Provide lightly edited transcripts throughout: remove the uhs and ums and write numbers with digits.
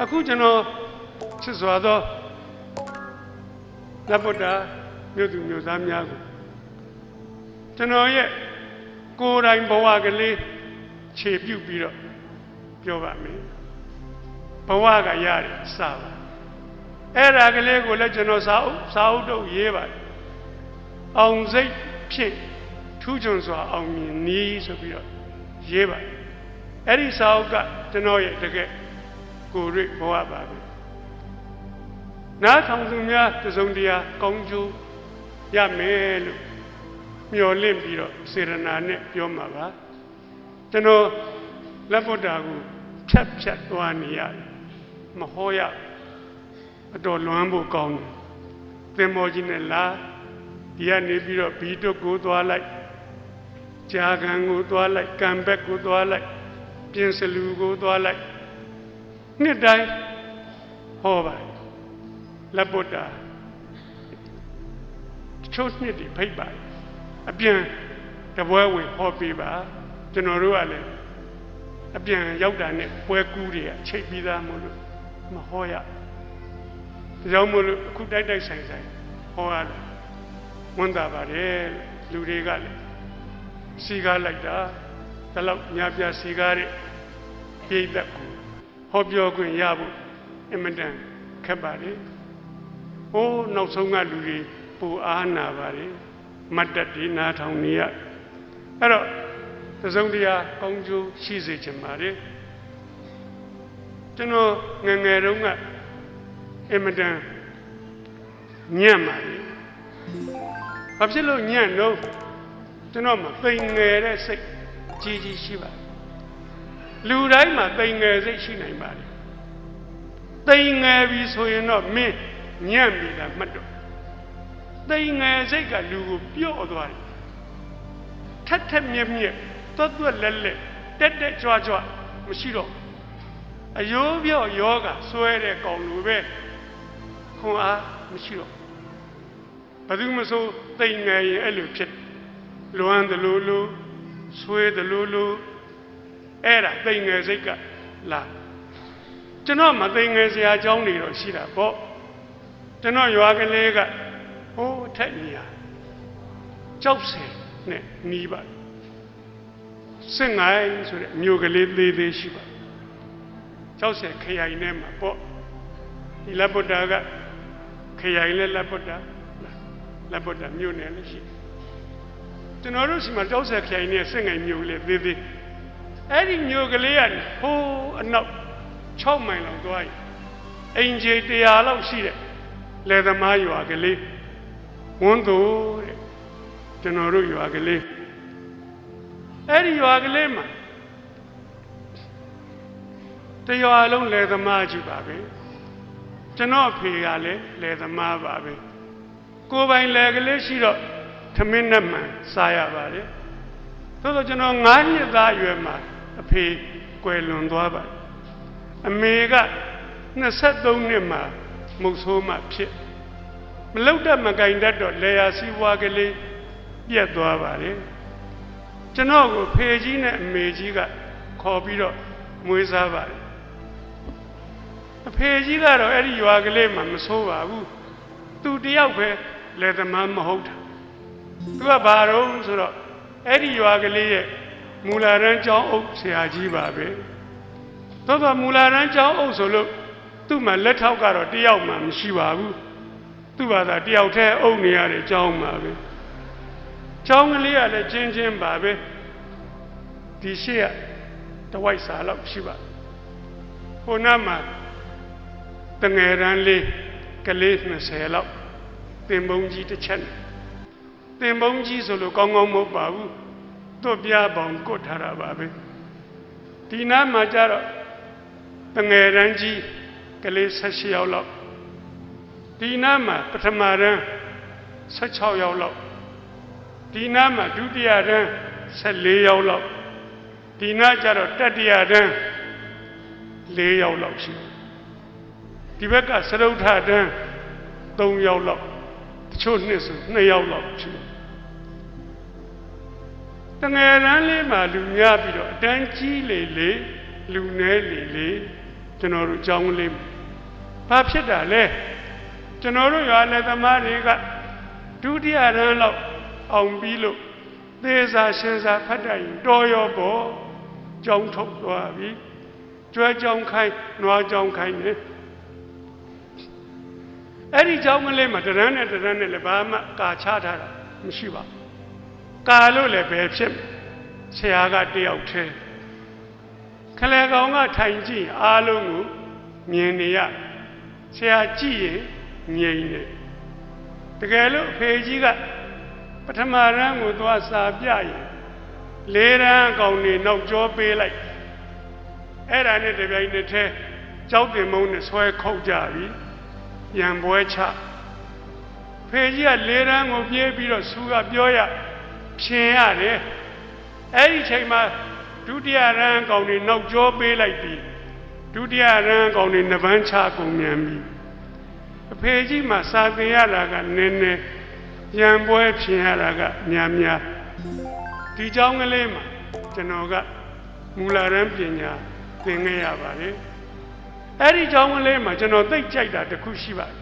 အခုကျွန်တော်ချစ်စွာသောလက်ဗုဒ္ဓမြို့သူမြို့သားများကိုကျွန်တော်ရဲ့ကိုယ်တိုင်ဘဝကလေးခြေပြုတ်ပြီးတော့ပြောပါမယ်ဘဝကရတယ်စပါအဲ့ဒါကလေးကိုလည်းကျွန်တော်စာအုပ်တော့ရေးပါတယ်အောင်စိတ်ဖြစ်ထူးချွန်စွာအောင်မြင်နည်းဆိုပြီးတော့ရေးပါတယ်အဲ့ဒီစာအုပ်ကကျွန်တော်ရဲ့တကယ်ကိုယ်တွေ့ဘဝပါပဲနားထောင်သူများတစုံတရာကောင်းကျိုးရမယ်လို့မျှော်လင့်ပြီးတော့စေရနာနဲ့ပြောမှာပါကျွန်တော်လက်ဗုဒ္ဓကိုဖြတ်သွားနေရတယ်မဟောရအတော်လွမ်းဖို့ကောင်းတယ်သင်္ဘောကြီးနဲ့လာဒီကနေပြီးတော့ဘီတုတ်ကိုသွားလိုက်ဂျာကန်ကိုသွားလိုက်ကံဘက်ကိုသွားလိုက်ပြင်စလူကိုသွားလိုက်နှစ်တိုင်းဟောပါလက်ဗုဒ္ဓချိုးနှစ်ဒီဖိတ်ပါအပြန်တပွဲဝင်ဟောပေးပါကျွန်တော်တို့ကလည်းအပြန်ရောက်တာနဲ့ပွဲကူးတွေကချိတ်ပြီးသားမို့လို့မဟောရဒါကြောင့်မို့လို့အခုတိုက်ဆိုင်ဟောရတယ်ဝန်တာပါတယ်လူတွေကလည်းစီကားလိုက်တာဒါလောက်ညာပြစီကားတဲ့ပြိတ္တကိုဟောပြောခွင့်ရဖို့အမတန်ခက်ပါတယ်ဟိုးနောက်ဆုံးကလူတွေပူအားနာပါတယ်မတ်တက်ဒီနာထောင်နေရအဲ့တော့သစုံတရားကောင်းကျိုးရှိစေချင်ပါတယ်ကျွန်တော်ငယ်ငယ်တုန်းကအမတန်ညံ့ပါတယ်ဘာဖြစ်လို့ညံ့တော့ကျွန်တော်မှာပိန်ငယ်တဲ့စိတ်ကြီးရှိပါတယ်လူတိုင်းမှာပိန်ငယ်စိတ်ရှိနိုင်ပါတယ်ပိန်ငယ်ပြီဆိုရင်တော့မင်းညံ့ပြီလားမှတ်တော့ပိန်ငယ်စိတ်ကလူကိုပြော့သွားတယ်ထက်မြက်သွက်လက်တက်ကြွမရှိတော့အယိုးပြော့ယောဂဆွဲတဲ့ကောင်လူပဲခွန်အားမရှိတော့ဘယ်သူမှဆိုပိန်ငယ်ရင်အဲ့လိုဖြစ်လွမ်းတယ်လို့ဆွဲတယ်လို့အဲ့ဒါပိန်ငယ်စိတ်ကလာကျွန်တော်မပိန်ငယ်စရာအကြောင်းတွေတော့ရှိတာပေါ့ကျွန်တော်ရွာကလေးကဟိုးထက်ညီဟာကြောက်စင်နဲ့နီးပါစင်ငိုင်းဆိုတဲ့မြို့ကလေးသေးရှိပါကြောက်စင်ခရိုင်ထဲမှာပေါ့ဒီလက်ဗုဒ္ဓကခရိုင်နဲ့လက်ဗုဒ္ဓမြို့နယ်လည်းရှိကျွန်တော်တို့ရှိမှာကြောက်စင်ခရိုင်နဲ့စင်ငိုင်းမြို့လေးသေးအဲ့ဒီမြို့ကလေးကဟိုးအနောက်6မိုင်လောက်သွားရင်အင်ဂျီ100လောက်ရှိတဲ့လယ်သမားရွာကလေးဝန်းသူတဲ့ကျွန်တော်တို့ရွာကလေးအဲ့ဒီရွာကလေးမှာတရွာလုံးလယ်သမားကြီးပါပဲကျွန်တော်ဖေကလည်းလယ်သမားပါပဲကိုယ်ပိုင်လယ်ကလေးရှိတော့ထမင်းနဲ့မှန်စားရပါတယ်သို့သောကျွန်တော်9နှစ်သားအရွယ်မှာအဖေကွယ်လွန်သွားပါတယ်အမေက23နှစ်မှာမုတ်ဆိုးမှဖြစ်မလောက်တတ်မကင်တတ်တော့လေယာစီးပွားကလေးပြတ်သွားပါတယ်ကျွန်တော်ကိုဖေကြီးနဲ့အမေကြီးကခေါ်ပြီးတော့မွေးစားပါတယ်အဖေကြီးကတော့အဲ့ဒီရွာကလေးမှာမဆိုးပါဘူးသူတယောက်ပဲလယ်သမားမဟုတ်တာသူကဘာတော့ဆိုတော့အဲ့ဒီရွာကလေးရဲ့မူလာရန်ကျောင်းအုပ်ဆရာကြီးပါပဲသို့သောမူလာရန်ကျောင်းအုပ်ဆိုလို့သူ့မှာလက်ထောက်ကတော့တယောက်မှမရှိပါဘူးသူ့ဘာသာတယောက်တည်းအုပ်နေရတဲ့ကျောင်းပါပဲကျောင်းကလေးကလည်းချင်းပါပဲဒီရှိကတဝိုက်စာလောက်ရှိပါဟိုနားမှာတငယ်ရန်လေးကလေး20လောက်သင်ပုံကြီးတစ်ချက်သင်ပုံကြီးဆိုလို့ကောင်းမဟုတ်ပါဘူးသူ့ပြားပေါင်ကွတ်ထားတာပါပဲဒီနားမှာကျတော့တငယ်ရန်ကြီးကလေး16ယောက်လောက်ဒီနားမှာပထမရန်16ယောက်လောက်ဒီနားမှာဒုတိယရန်14ယောက်လောက်ဒီနားကျတော့တတိယရန်4ယောက်လောက်ရှိဒီဘက်ကစရုပ်ထရန်3ယောက်လောက်တချို့နှစ်ဆို2ယောက်လောက်ရှိတငယ်ရန်လေးမှာလူများပြီးတော့အတန်းကြီးလေလူနည်းလေဒါ ကျွန်တော်တို့ကြောင်းလေးဘာဖြစ်တာလဲကျွန်တော်တို့ရွာလက်သမားတွေကဒုတိယရန်လောက်အောင်ပြီးလို့သေစာရှင်စာဖတ်တတ်ရင်တော်ရောပေါ့ကြောင်းထုတ်သွားပြီကျွဲကြောင်းခိုင်းနွားကြောင်းခိုင်းနေအဲ့ဒီကြောင်းကလေးမှာတရန်းနဲ့လည်းဘာမှကာချထားတာမရှိပါဘူးကာလို့လည်းပဲဖြစ်ဆရာကတယောက်တည်းခလဲကောင်ကထိုင်ကြည့်အားလုံးကိုမြင်နေရဆရာကြည့်ရင်ငြိမ်နေတကယ်လို့အဖေကြီးကပထမရန်ကိုသွားစာပြရင်လေးရန်ကောင်နေနောက်ကျောပေးလိုက်အဲ့ဒါနဲ့တပြိုင်တည်းကြောက်တင်မုံနဲ့ဆွဲခုတ်ကြပြီရံပွဲချဖေကြီးကလေးရန်ကိုပြေးပြီးတော့သူကပြောရဖြင်ရတယ်အဲ့ဒီချိန်မှာဒုတိယရန်ကောင်နေနောက်ကျောပေးလိုက်ပြီဒုတိယရန်ကောင်နေနှပန်းချကုန်မြန်ပြီအဖေကြီးမှာစာသင်ရတာကနည်းနည်းရံပွဲဖြင်ရတာကများဒီเจ้าကလေးမှာကျွန်တော်ကမူလရန်ပညာသင်ခဲ့ရပါတယ်အဲ့ဒီเจ้าကလေးမှာကျွန်တော်သိကြိုက်တာတစ်ခုရှိပါတယ်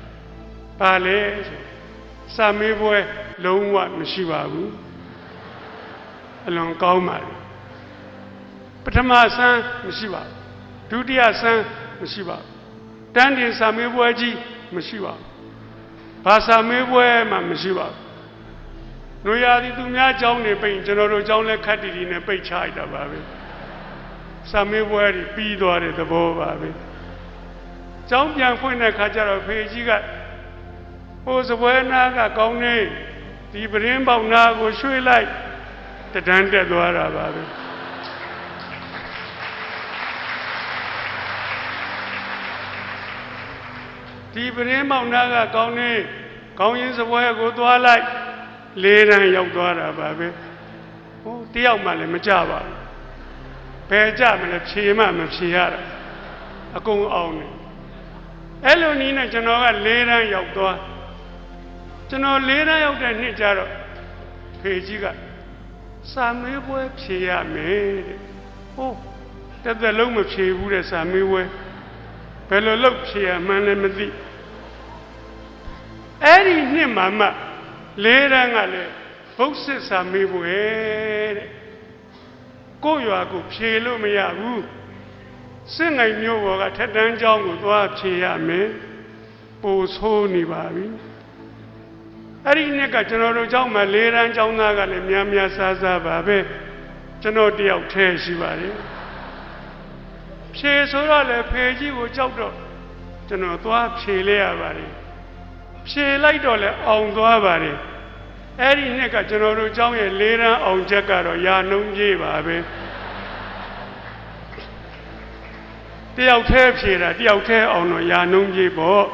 ဘာလဲဆိုစာမေးပွဲလုံးဝမရှိပါဘူးအလွန်ကောင်းပါတယ်ပထမဆန်းမရှိပါဘူးဒုတိယဆန်းမရှိပါဘူးတန်းတင်စာမေးပွဲကြီးမရှိပါဘူးဘာစာမေးပွဲမှမရှိပါဘူးနွေရာသီသူများကျောင်းနေပိတ်ကျွန်တော်တို့ကျောင်းလက်ခတ်တီနဲ့ပိတ်ချလိုက်တာပါပဲစာမေးပွဲကြီးပြီးသွားတဲ့သဘောပါပဲကျောင်းပြန်ဖွင့်တဲ့ခါကျတော့ဖေကြီးကဟိုစပွဲနာကကောင်းနေဒီပရင်းပေါက်နာကိုရွှေ့လိုက်တဒန်းတက်သွားတာပါပဲဒီပရင်းပေါက်နာကကောင်းနေကောင်းရင်စပွဲကိုသွားလိုက်လေးတန်းရောက်သွားတာပါပဲဟိုတယောက်မှလည်းမကြပါဘူးဘယ်ကြမလဲဖြေမှမဖြေရတာအကုန်အောင်နေအဲ့လိုနည်းနဲ့ကျွန်တော်ကလေးတန်းရောက်သွားကျွန်တော်လေးတန်းရောက်တဲ့နှစ်ကျတော့ဖေကြီးကစာမေးပွဲဖြေရမယ်တဲ့ဟိုတစ်သက်လုံးမဖြေဘူးတဲ့စာမေးပွဲဘယ်လိုလုပ်ဖြေရမှန်းလည်းမသိအဲ့ဒီနှစ်မှလေးတန်းကလည်းဘုတ်စစ်စာမေးပွဲတဲ့ကိုယ့်ရွာကိုဖြေလို့မရဘူးစစ်နိုင်မျိုးပေါ်ကထက်တန်းကျောင်းကိုသွားဖြေရမယ်ပိုဆိုးနေပါပြီအဲ့ဒီနှစ်ကကျွန်တော်တို့ကျောင်းမှာလေးတန်းကျောင်းသားကလည်းများစားပါပဲကျွန်တော်တယောက်တည်းရှိပါတယ်ဖြေဆိုတော့လေဖေကြီးကိုကြောက်တော့ကျွန်တော်သွားဖြေလိုက်ရပါတယ်ဖြေလိုက်တော့လေအောင်သွားပါတယ်အဲ့ဒီနှစ်ကကျွန်တော်တို့ကျောင်းရဲ့လေးတန်းအောင်ချက်ကတော့ရာနှုံးကြီးပါပဲတယောက်တည်းဖြေတာတယောက်တည်းအောင်တော့ရာနှုံးကြီးပေါ့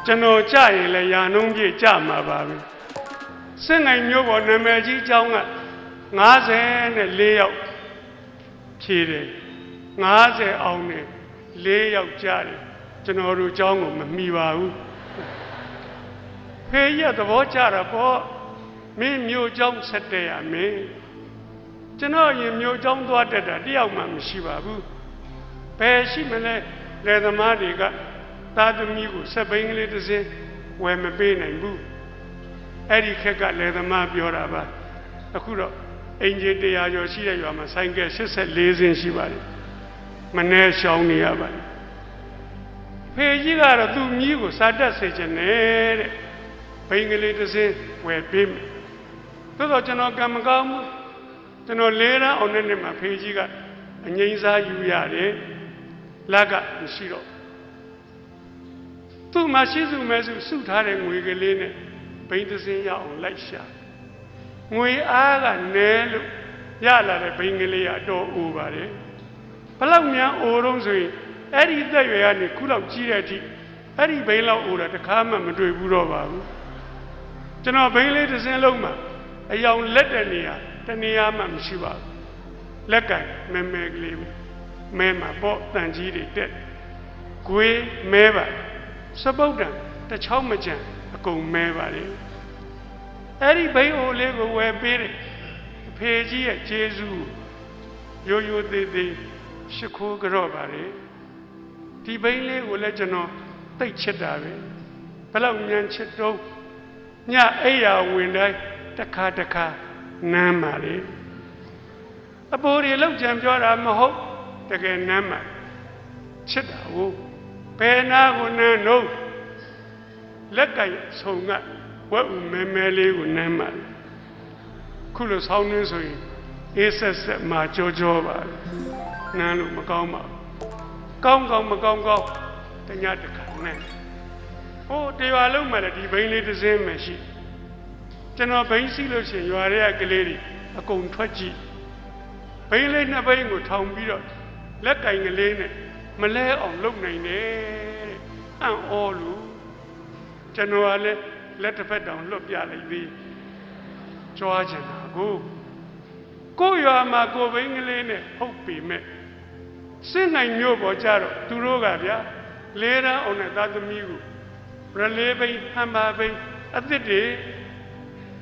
ကျွန်တော်ကြရင်လည်းရာနှုံးကြီးကြမှာပါပဲစစ်နိုင်မျိုးပေါ်နာမည်ကြီးကျောင်းက54ယောက်ဖြေတယ်50အောင်နဲ့4ယောက်ကြတယ်ကျွန်တော်တို့ကျောင်းကိုမမီပါဘူးဖေးရသဘောကြတာပေါ့မင်းမျိုးကျောင်းဆက်တဲ့ရမင်းကျွန်တော်ရင်မျိုးကျောင်းသွားတက်တာတယောက်မှမရှိပါဘူးဘယ်ရှိမလဲလယ်သမားတွေကသားသမီးကိုဆက်ပိန်းကလေးတစ်စင်းဝယ်မပေးနိုင်ဘူးအဲ့ဒီခက်ကလယ်သမားပြောတာပါအခုတော့အင်ဂျင်100ကျော်ရှိတဲ့ရွာမှာဆိုင်ကယ်84စင်းရှိပါတယ်မနှဲရှောင်းနေရပါတယ်ဖေကြီးကတော့သူ့မြီးကိုစာတက်စေချင်တယ်တဲ့ဘိန်းကလေးတစ်စင်းဝယ်ပေးမယ်သို့တော့ကျွန်တော်ကံမကောင်းဘူးကျွန်တော်လေးတန်းအောင်တဲ့နေ့မှာဖေကြီးကအငိမ့်စားယူရတယ်လက်ကမရှိတော့သူ့မှာရှိစုမဲ့စုထားတဲ့ငွေကလေးနဲ့ဘိန်းတစ်စင်းရအောင်လိုက်ရှာငွေအားကနဲလို့ရလာတဲ့ဘိန်းကလေးကအတော်အိုပါတယ်ဘလောက်များအိုတော့ဆိုရင်အဲ့ဒီသက်ရွယ်ကနေခုလောက်ကြီးတဲ့အထိအဲ့ဒီဘိန်းလောက်အိုတာတခါမှမတွေ့ဘူးတော့ပါဘူးကျွန်တော်ဘိန်းလေးတစ်စင်းလုံးမှာအယောင်လက်တဲ့နေရာတနေရာမှမရှိပါဘူးလက်ကင်မဲကလေးမဲမှာပေါ့တန်ကြီးတွေတက်ဂွေးမဲပါစပုတ်တံတစ်ချောင်းမကြံအကုန်မဲပါလေအဲ့ဒီဘိန်းအိုလေးကိုဝယ်ပေးတယ်အဖေကြီးရဲ့ကျေးဇူးရိုးသေးသေးရှိခိုးကြော့ပါလေ ဒီဘိန်းလေးကိုလည်းကျွန်တော်သိချစ်တာပဲဘယ်လောက်ဉာဏ်ချစ်တော့ညအိယာဝင်တိုင်းတစ်ခါတစ်ခါနမ်းပါလေအပေါ်တွေလောက်ကြံပြောတာမဟုတ်တကယ်နမ်းပါချစ်တာကိုဘယ်နာကိုနမ်းတော့လက်ကင်ဆုံကဝက်ဥမဲမဲလေးကိုနမ်းပါခုလိုဆောင်းနှင်းဆိုရင်အေးဆက်ဆက်မှာကြောပါနမ်းလို့မကောင်းပါဘူးကောင်းကောင်းမကောင်းကောင်းတညတစ်ခါနဲ့ဟိုတရွာလုံးမှာလည်းဒီဘိန်းလေးတစ်စင်းမှရှိကျွန်တော်ဘိန်းစီးလို့ရှိရင်ရွာရဲကလေးတွေအကုန်ထွက်ကြည့်ဘိန်းလေးနှစ်ဘိန်းကိုထောင်ပြီးတော့လက်ကင်ကလေးနဲ့မလဲအောင်လုပ်နိုင်တယ်တဲ့အံ့ဩလို့ကျွန်တော်ကလည်းလက်တစ်ဖက်တောင်လွတ်ပြလိုက်သေးကြွားချင်တာကိုရွာမှာကိုဘိန်းကလေးနဲ့ဟုတ်ပေမဲ့စစ်နိုင်မျိုးပေါ်ကြတော့သူတို့ကဗျာလေးတန်းအောင်တဲ့သားသမီးကိုရလေးဘိန်းဟမ်ပါဘိန်းအသစ်တွေ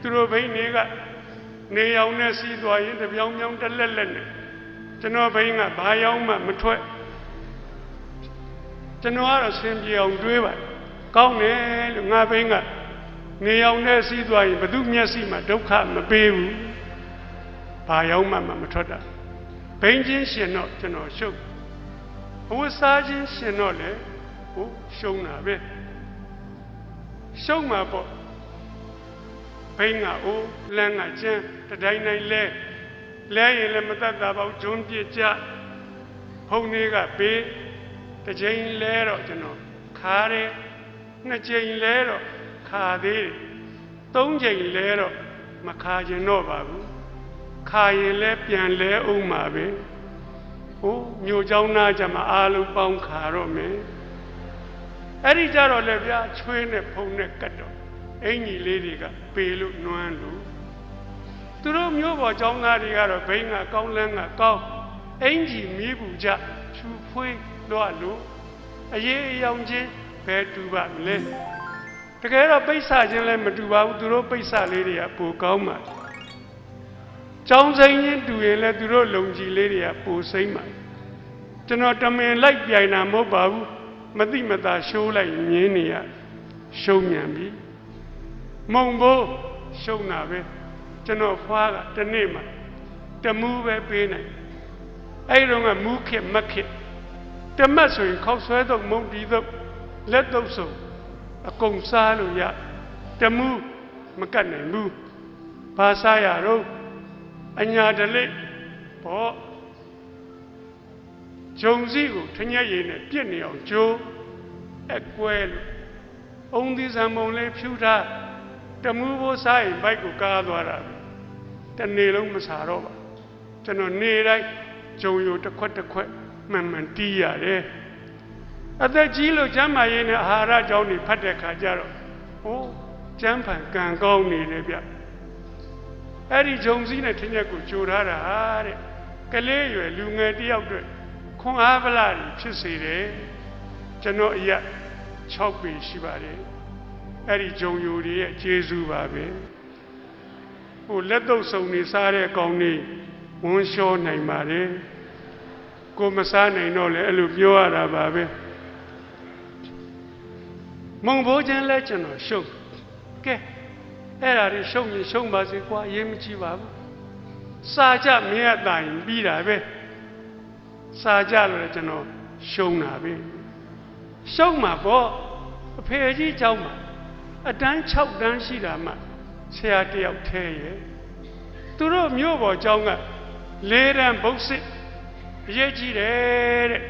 သူတို့ဘိန်းတွေကနေရောင်နဲ့စီးသွားရင်တပြောင်ပြောင်တလက်လက်နဲ့ကျွန်တော်ဘိန်းကဘာရောင်မှမထွက်ကျွန်တော်ကတော့ဆင်ပြေအောင်တွေးပါကောင်းတယ်လို့ငါဘိန်းကနေရောင်နဲ့စီးသွားရင်ဘသူမျက်စိမှာဒုက္ခမပေးဘူးဘာရောင်မှမထွက်တာဘိန်းချင်းရှင်တော့ကျွန်တော်ရှုပ်အဝတ်စားချင်းရှင်တော့လေဟိုရှုံးတာပဲရှုံးမှာပေါ့ဘိန်းကအိုးလမ်းကကျန်းတတိုင်းတိုင်းလဲရင်လည်းမတတ်တာပေါ့ဂျွန်းပြစ်ကြဖုန်တွေကပေးတစ်ချိန်လဲတော့ကျွန်တော်ခါတယ်နှစ်ချိန်လဲတော့ခါသေးတယ်သုံးချိန်လဲတော့မခါကျင်တော့ပါဘူးခါရင်လဲပြန်လဲအောင်ပါပဲဟိုမြို့เจ้าနာကြမှာအားလုံးပေါင်းခါတော့မယ်အဲ့ဒီကြတော့လေဗျာချွေးနဲ့ဖုံနဲ့ကတ်တော့အင်ကြီးလေးတွေကပေလို့နွမ်းလို့သူတို့မျိုးပေါ်เจ้าသားတွေကတော့ဘိန်းကကောင်းလန်းကကောင်းအင်ကြီးမီးပူကြဖြူဖွေးတော့လို့အရေးအယောင်ချင်းဘယ်တူပါမလဲတကယ်တော့ပိဿချင်းလည်းမတူပါဘူးသူတို့ပိဿလေးတွေကပိုကောင်းပါကျောင်းစိမ်းချင်းတူရင်လည်းသူတို့လုံကြီးလေးတွေကပိုစိမ့်ပါကျွန်တော်တမင်လိုက်ပြိုင်တာမဟုတ်ပါဘူးမသိမသာရှိုးလိုက်မြင်းနေရရှုံမြန်ပြီမုံဘိုးရှုံတာပဲကျွန်တော်ဖွားကတနေ့မှတမူးပဲပေးနိုင်အဲ့တော့ကမူးခက်မခက်တမတ်ဆိုရင်ခောက်ဆွဲတော့မုံတီတော့လက်တော့စုံအကုန်စားလို့ရတမူးမကတ်နိုင်ဘူးဘာစားရတော့အညာတလိဘောဂျုံစီကိုထညက်ရည်နဲ့ပြစ်နေအောင်ကြိုးအကွဲလို့အုံသီးစံမုံလေးဖြူထားတမူးဘိုးစားရင်ဘိုက်ကိုကားသွားတာတနေ့လုံးမစားတော့ပါကျွန်တော်နေတိုင်းဂျုံရိုတစ်ခွက်တစ်ခွက်မှန်တီးရတယ်အသက်ကြီးလို့ကျမ်းမာရေးနဲ့အာဟာရကြောင်းတွေဖတ်တဲ့ခါကျတော့ဟိုကျမ်းဖန်ကံကောင်းနေတယ်ဗျအဲ့ဒီဂျုံစည်းနဲ့ထင်းရက်ကိုကြိုထားတာတဲ့ကလေးရွယ်လူငယ်တယောက်တွေခွန်အားဗလာဖြစ်စေတယ်ကျွန်တော်အရက်6ပေရှိပါတယ်အဲ့ဒီဂျုံယိုတွေရဲ့ကျေးဇူးပါပဲဟိုလက်တော့စုံနေစားတဲ့ကောင်တွေဝန်းလျှောနိုင်ပါတယ်ကိုမစားနိုင်တော့လေအဲ့လိုပြောရတာပါပဲမုံဘိုးချင်းလဲကျွန်တော်ရှုပ်ကဲအဲ့ဒါတွေရှုံရင်ရှုံပါစေကွာရေးမကြည့်ပါဘူးစာကြမင်းအတိုင်းပြီးတာပဲစာကြလို့ကျွန်တော်ရှုံတာပဲရှုံမှာပေါ့အဖေကြီးเจ้าမှာအတန်း6တန်းရှိတာမှဆရာတယောက်ထဲရဲ့သူတို့မြို့ပေါ်เจ้าက4တန်းဘုတ်စစ်အရေးကြီးတယ်တဲ့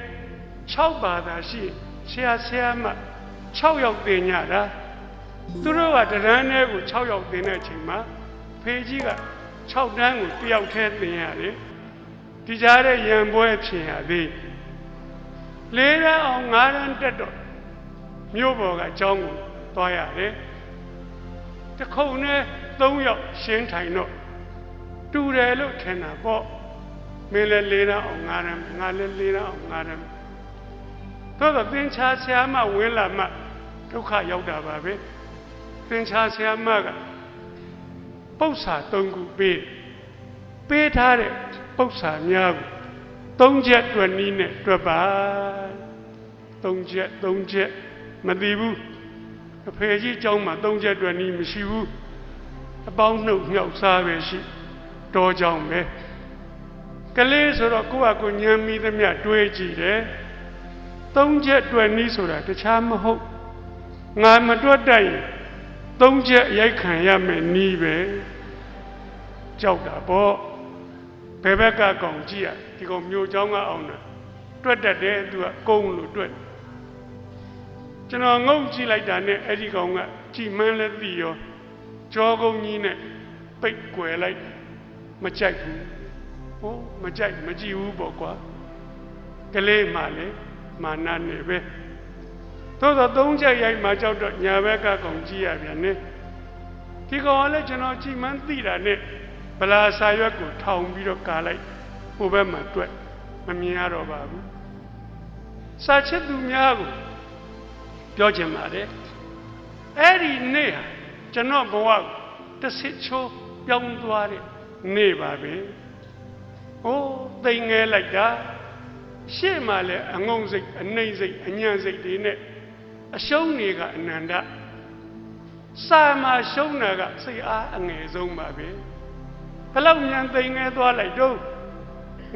6ဘာသာရှိဆရာမ6ယောက်တင်ညတာသူတို့ကတရန်းထဲကို6ယောက်တင်တဲ့အချိန်မှာဖေကြီးက6တန်းကို1ယောက်ထဲတင်ရတယ်ဒီကြားတဲ့ရံပွဲဖြစ်ရသေး4တန်းအောင်5တန်းတက်တော့မြို့ပေါ်ကအကြောင်းကိုသွားရတယ်တခုံနဲ့3ယောက်ရှင်းထိုင်တော့တူတယ်လို့ထင်တာပေါ့မင်းလည်း4တန်းအောင်5တန်းငါလည်း4တန်းအောင်5တန်းသို့တော့သင်္ချာဆရာမဝင်လာမှဒုက္ခရောက်တာပါပဲသင်္ချာဆရာမကပု္ပ္ပာ3ခုပေးထားတဲ့ပု္ပ္ပာများကို3ချက်တွက်နည်းနဲ့တွက်ပါ 3ချက်မသိဘူးအဖေကြီးเจ้าမှာ3ချက်အတွက်နီးမရှိဘူးအပေါင်းနှုတ်မြောက်စားပဲရှိတော်ကြောင်ပဲကလေးဆိုတော့ကိုယ့်အကိုညံမိသမျှတွေးကြည့်တယ်3ချက်အတွက်နီးဆိုတာတခြားမဟုတ်ငါမတွက်တိုက်ရင်3ချက်ရိုက်ခံရမယ်နီးပဲကြောက်တာပေါ့ဘယ်ဘက်ကကောင်ကြည့်ရဒီကောင်မျိုးเจ้าကအောင်တာတွက်တတ်တယ်သူကကုန်းလို့တွက်ကျွန်တော်ငုံကြည့်လိုက်တာနဲ့အဲ့ဒီကောင်ကကြည်မှန်းလဲသိရောကြောကုန်းကြီးနဲ့ပိတ်ကွယ်လိုက်မကြိုက်ဘူးဟောမကြိုက်မကြည့်ဘူးပေါ့ကွာကလေးမှလည်းမာနနဲ့ပဲသို့သော3ချက်ရိုက်မှကြောက်တော့ညာဘက်ကကောင်ကြည့်ရပြန်နဲ့ဒီကောင်ကလည်းကျွန်တော်ကြည်မှန်းသိတာနဲ့ဗလာစာရွက်ကိုထောင်ပြီးတော့ကာလိုက်ဟိုဘက်မှာတွက်မမြင်ရတော့ပါဘူးစာချစ်သူများကိုပြောချင်ပါတယ်အဲ့ဒီနေ့ဟာကျွန်တော်ဘဝကိုတစ်စစ်ချိုးပြောင်းသွားတဲ့နေ့ပါပဲဟိုးသိငယ်လိုက်တာရှေ့မှာလည်းအငုံစိတ်အနှိမ့်စိတ်အညံ့စိတ်တွေနဲ့အရှုံးတွေကအနန္တစာမှာရှုံးတာကစိတ်အားအငယ်ဆုံးပါပဲဘလောက်ဉာဏ်သိငယ်သွားလိုက်တော့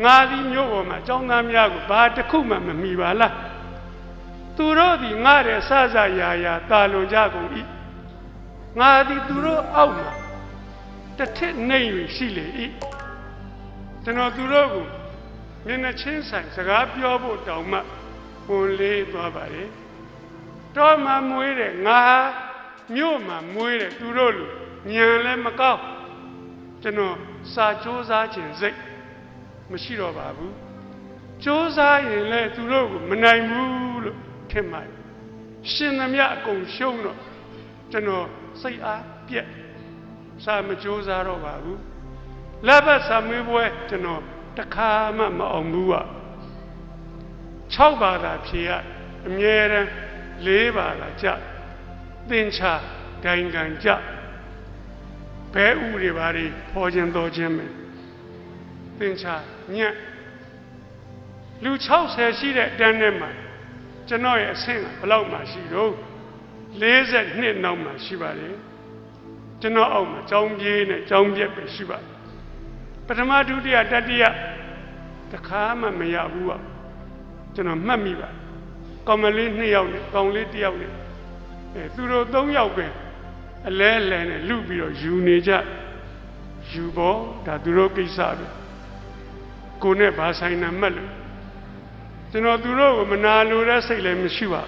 ငါဒီမျိုးပေါ်မှာကျောင်းသားများကိုဘာတစ်ခုမှမမီပါလားသူတို့ဒီငါတဲ့ဆဆရာရာတာလွန်ကြကုန်၏ငါဒီသူတို့အောက်မှာတစ်ထစ်နေရှိလေ၏ကျွန်တော်သူတို့ကိုမျက်နှာချင်းဆိုင်စကားပြောဖို့တောင်မှဝင်လေးသွားပါလေတော့မှမွေးတဲ့ငါမြို့မှာမွေးတဲ့သူတို့လူညံလည်းမကောက်ကျွန်တော်စာကြိုးစားခြင်းစိတ်မရှိတော့ပါဘူးကြိုးစားရင်လည်းသူတို့ကိုမနိုင်ဘူးလို့ထင်မှရှင်သမျှအကုန်ရှုံးတော့ကျွန်တော်စိတ်အားပြက်စာမကြိုးစားတော့ပါဘူးလက်ပတ်စာမေးပွဲကျွန်တော်တခါမှမအောင်ဘူးက6ဘာသာဖြေရအမြဲတမ်း4ဘာသာကြသင်္ချာဒိုင်ခံကြဘဲဥတွေပါတွေဖော်ခြင်းတော်ခြင်းမယ်သင်္ချာညံ့လူ60ရှိတဲ့တန်းထဲမှာကျွန်တော်ရဲ့အဆင့်ကဘယ်လောက်မှရှိတော့42နောက်မှရှိပါတယ်ကျွန်တော်အောက်မှာကြောင်းပြေးနဲ့ကြောင်းပြက်ပဲရှိပါပထမဒုတိယတတိယတခါမှမရဘူးอ่ะကျွန်တော်မှတ်မိပါကောင်မလေး2ယောက်နဲ့ကောင်လေး1ယောက်နဲ့သူတို့3ယောက်ပဲအလဲလဲနဲ့လူပြီးတော့ယူနေကြယူပေါ်ဒါသူတို့ကိစ္စပဲကိုနဲ့ဘာဆိုင်နာမှတ်လို့ကျွန်တော်သူတို့ကိုမနာလိုတဲ့စိတ်လည်းမရှိပါ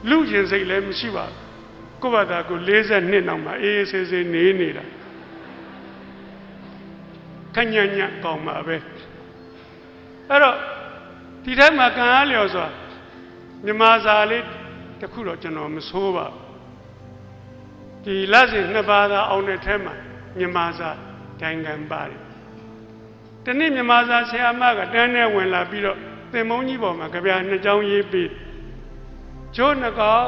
လူကျင်စိတ်လည်းမရှိပါကိုယ့်ဘာသာကို42နောက်မှာအေးအေးဆေးဆေးနေနေတာခညံ့ညံ့ကောင်းပါပဲအဲ့တော့ဒီထဲမှာကံအားလျော်စွာမြမစာလေးတခုတော့ကျွန်တော်မဆိုးပါဒီလက်စဉ်2ပါးသာအောင်တဲ့ထဲမှာမြမစာဒိုင်ခံပါတယ်ဒီနေ့မြမစာဆရာမကတန်းနဲ့ဝင်လာပြီးတော့သင်မုန်းကြီးပေါ်မှာကြပြ2ကြောင်းရေးပြီးကျိုးနှကောင်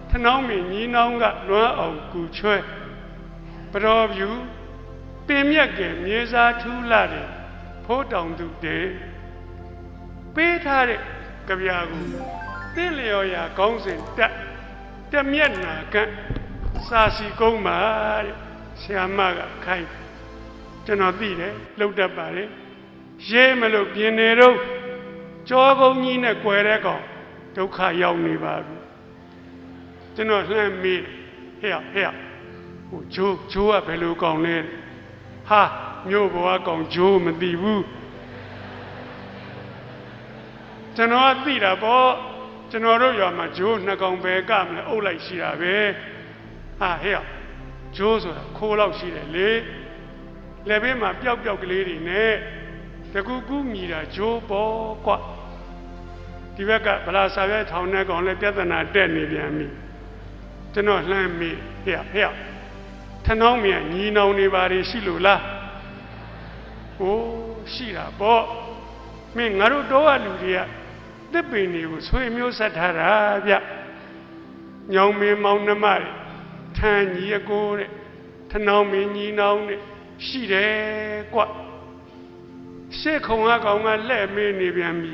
ထနှောင်းမင်းညီနောင်ကလွမ်းအောင်ကူချွဲပတော်ဖြူပင်မြက်ကင်မြေစာထူးလာတယ်ဖိုးတောင်သူတေပေးထားတဲ့ကြပြကိုသင်လျော်ရာကောင်းစဉ်တက်မျက်နာကစာစီကုန်းပါတဲ့ဆရာမကခိုင်းကျွန်တော်သိတယ်လှုပ်တတ်ပါလေရေးမလို့ပြင်းနေတော့ကြောကုန်းကြီးနဲ့꿰တဲ့ကောင်ဒုက္ခရောက်နေပါပြီကျွန်တော်လှမ်းမေးဟဲ့ဟိုဂျိုးကဘယ်လိုကောင်လဲဟာမြို့ဘဝကောင်ဂျိုးမသိဘူးကျွန်တော်သိတာပေါ့ကျွန်တော်တို့ရွာမှာဂျိုး2ကောင်ပဲကမလဲအုပ်လိုက်ရှိတာပဲဟာဟဲ့ဂျိုးဆိုတာခိုးလောက်ရှိတယ်လေလက်ဘေးမှာပျောက်ကလေးတွေနဲ့တကူကူမြည်တာဂျိုးပေါ့ကွာဒီဘက်ကဗလာစာရွက်ထောင်တဲ့ကောင်လည်းပြဿနာတက်နေပြန်ပြီကျွန်တော်လှမ်းမေးဟဲ့ထနှောင်းမြန်ညီနောင်နေပါလေရှိလို့လားဟိုးရှိတာပေါ့မင်းငါတို့တော့လူတွေကတစ်ပင်တွေကိုဆွေမျိုးဆက်ထားတာဗျညောင်မင်းမောင်နှမတွေထန်းညီအကိုတဲ့ထနှောင်းမင်းညီနောင်တဲ့ရှိတယ်ကွရှေ့ခုံကကောင်ကလှဲ့မေးနေပြန်ပြီ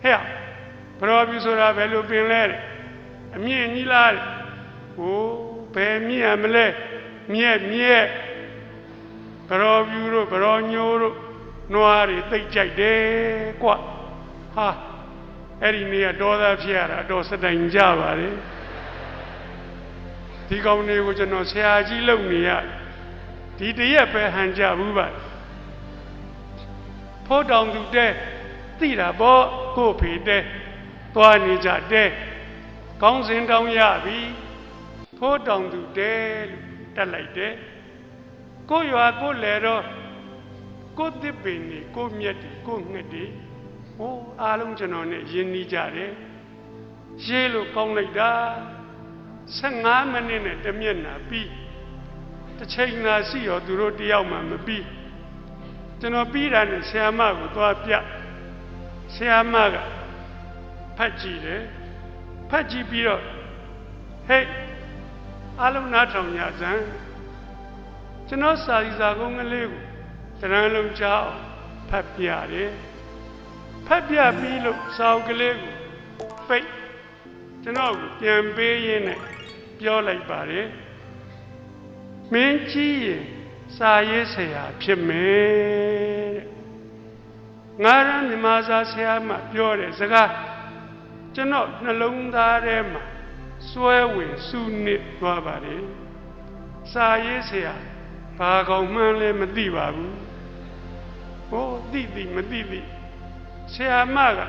ဟဲ့ ဘရောပြူဆိုတာဘယ်လိုပင်လဲတဲ့အမြင့်ကြီးလားတဲ့ဟိုဘယ်မြင့်ရမလဲမြက်ဘရောပြူတို့ဘရောညိုးတို့နွားတွေသိပ်ကြိုက်တယ်ကွဟာအဲ့ဒီနေ့ကဒေါသဖြစ်ရတာတော့စတိုင်ကြပါလေဒီကောင်တွေကိုကျွန်တော်ဆရာကြီးလုပ်နေရဒီတရက်ပဲဟန်ကြဘူးပါဖို့တောင်သူတဲသိတာပေါ့ကို့ဖေတဲသွားနေကြတဲကောင်းစင်တောင်ရပြီဖို့တောင်သူတဲလို့တက်လိုက်တယ်ကိုရွာကိုလေတော့ကိုသစ်ပင်နေကိုမြက်တီကိုငှက်တီဟိုအားလုံးကျွန်တော်နဲ့ယဉ်နီးကြတယ်ရေးလို့ကောင်းလိုက်တာ15မိနစ်နဲ့တစ်မျက်နှာပြီးတစ်ချိန်သာရှိရောသူတို့တယောက်မှမပြီးကျွန်တော်ပြီးတာနဲ့ဆရာမကိုသွားပြဆရာမကဖတ်ကြည့်တယ်ဖတ်ကြည့်ပြီးတော့ဟဲ့အားလုံးနားထောင်ကြစမ်းကျွန်တော်စာရီစာကုန်းကလေးကိုတရံလုံးကြောက်ဖတ်ပြတယ်ဖတ်ပြပြီးလို့စာအုပ်ကလေးကိုပိတ်ကျွန်တော်ကိုပြန်ပေးရင်းနဲ့ပြောလိုက်ပါတယ်မင်းကြီးရင်စာရေးဆရာဖြစ်မယ်တဲ့ငါရမြမစာဆရာမပြောတယ်စကားကျွန်တော်နှလုံးသားထဲမှာစွဲဝင်စုနစ်သွားပါတယ်စာရေးဆရာဘာကောင်မှန်းလဲမသိပါဘူးဟိုသိမသိဆရာမက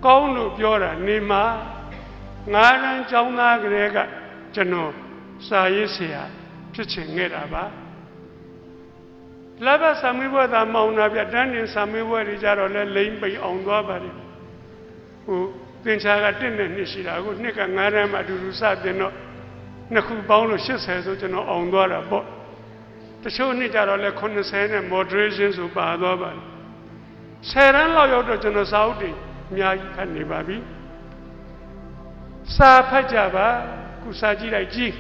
ကောင်းလို့ပြောတာနေမှာငါးရန်ကျောင်းသားကလေးကကျွန်တော်စာရေးဆရာဖြစ်ချင်ခဲ့တာပါလက်ဘဆာမွေးဘွားသာမောင်းတာပြတန်းတင်ဆာမွေးဘွားတွေကြတော့လဲလိမ့်ပိန်အောင်သွားပါတယ်ဟိုသင်္ချာက1နှစ်ရှိတာကိုနှစ်က9ရန်မှအတူတူစတင်တော့နှစ်ခုပေါင်းလို့80ဆိုကျွန်တော်အောင်သွားတာပေါ့တချို့နှစ်ကြတော့လဲ80နဲ့ moderation ဆိုပါသွားပါတယ်10ရန်လောက်ရောက်တော့ကျွန်တော်စာအုပ်တွေအများကြီးဖတ်နေပါပြီစာဖတ်ကြပါခုစာကြည့်လိုက်ကြည့်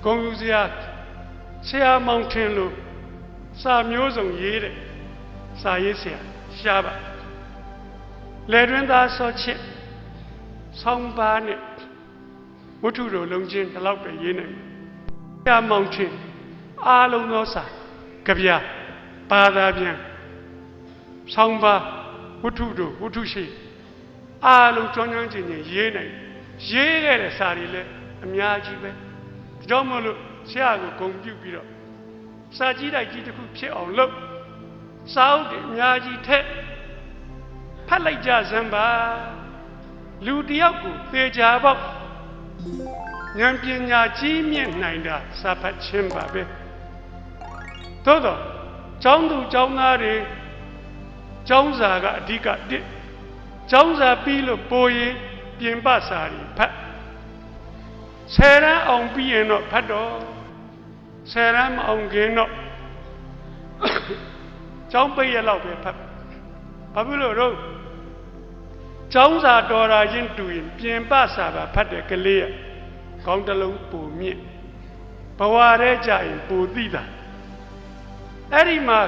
ဂုံယူစရာဆရာမောင်ထင်လို့စာမျိုးစုံရေးတဲ့စာရေးဆရာရှားပါလေတွင်သားစောချစ်ဆောင်းပါးနဲ့ဝတ္ထုတော်လုံးချင်းဒီလောက်ပဲရေးနိုင်ဆရာမောင်ထင်အားလုံးသောစာကြပြဘာသာပြန်ဆောင်းပါးဝတ္ထုတော်ဝတ္ထုရှိအားလုံးကျွမ်းကျွမ်းကျင်ကျင်ရေးနိုင်ရေးခဲ့တဲ့စာတွေလည်းအများကြီးပဲဒါကြောင့်မို့လို့ဆရာကိုဂုဏ်ပြုပြီးတော့စာကြည့်တိုက်ကြီးတစ်ခုဖြစ်အောင်လုပ်စာအုပ်တွေအများကြီးထက်ဖတ်လိုက်ကြစမ်းပါလူတယောက်ကိုသေချာပေါက်ဉာဏ်ပညာကြီးမြင့်နိုင်တာစာဖတ်ခြင်းပါပဲသို့တော့ကျောင်းသူကျောင်းသားတွေကျောင်းစာကအဓိကတစ်ကျောင်းစာပြီးလို့ပိုရင်ပြင်ပစာတွေဖတ်10ရန်အောင်ပြီးရင်တော့ဖတ်တော့10ရန်မအောင်ခင်တော့ကျောင်းပိတ်ရလောက်ပဲဖတ်ဘာဖြစ်လို့တော့ကျောင်းစာတော်ရာချင်းတူရင်ပြင်ပစာပါဖတ်တဲ့ကလေးကကောင်းတလုံးပူမြင့်ဘဝရဲကြရင်ပူသိတာအဲ့ဒီမှာ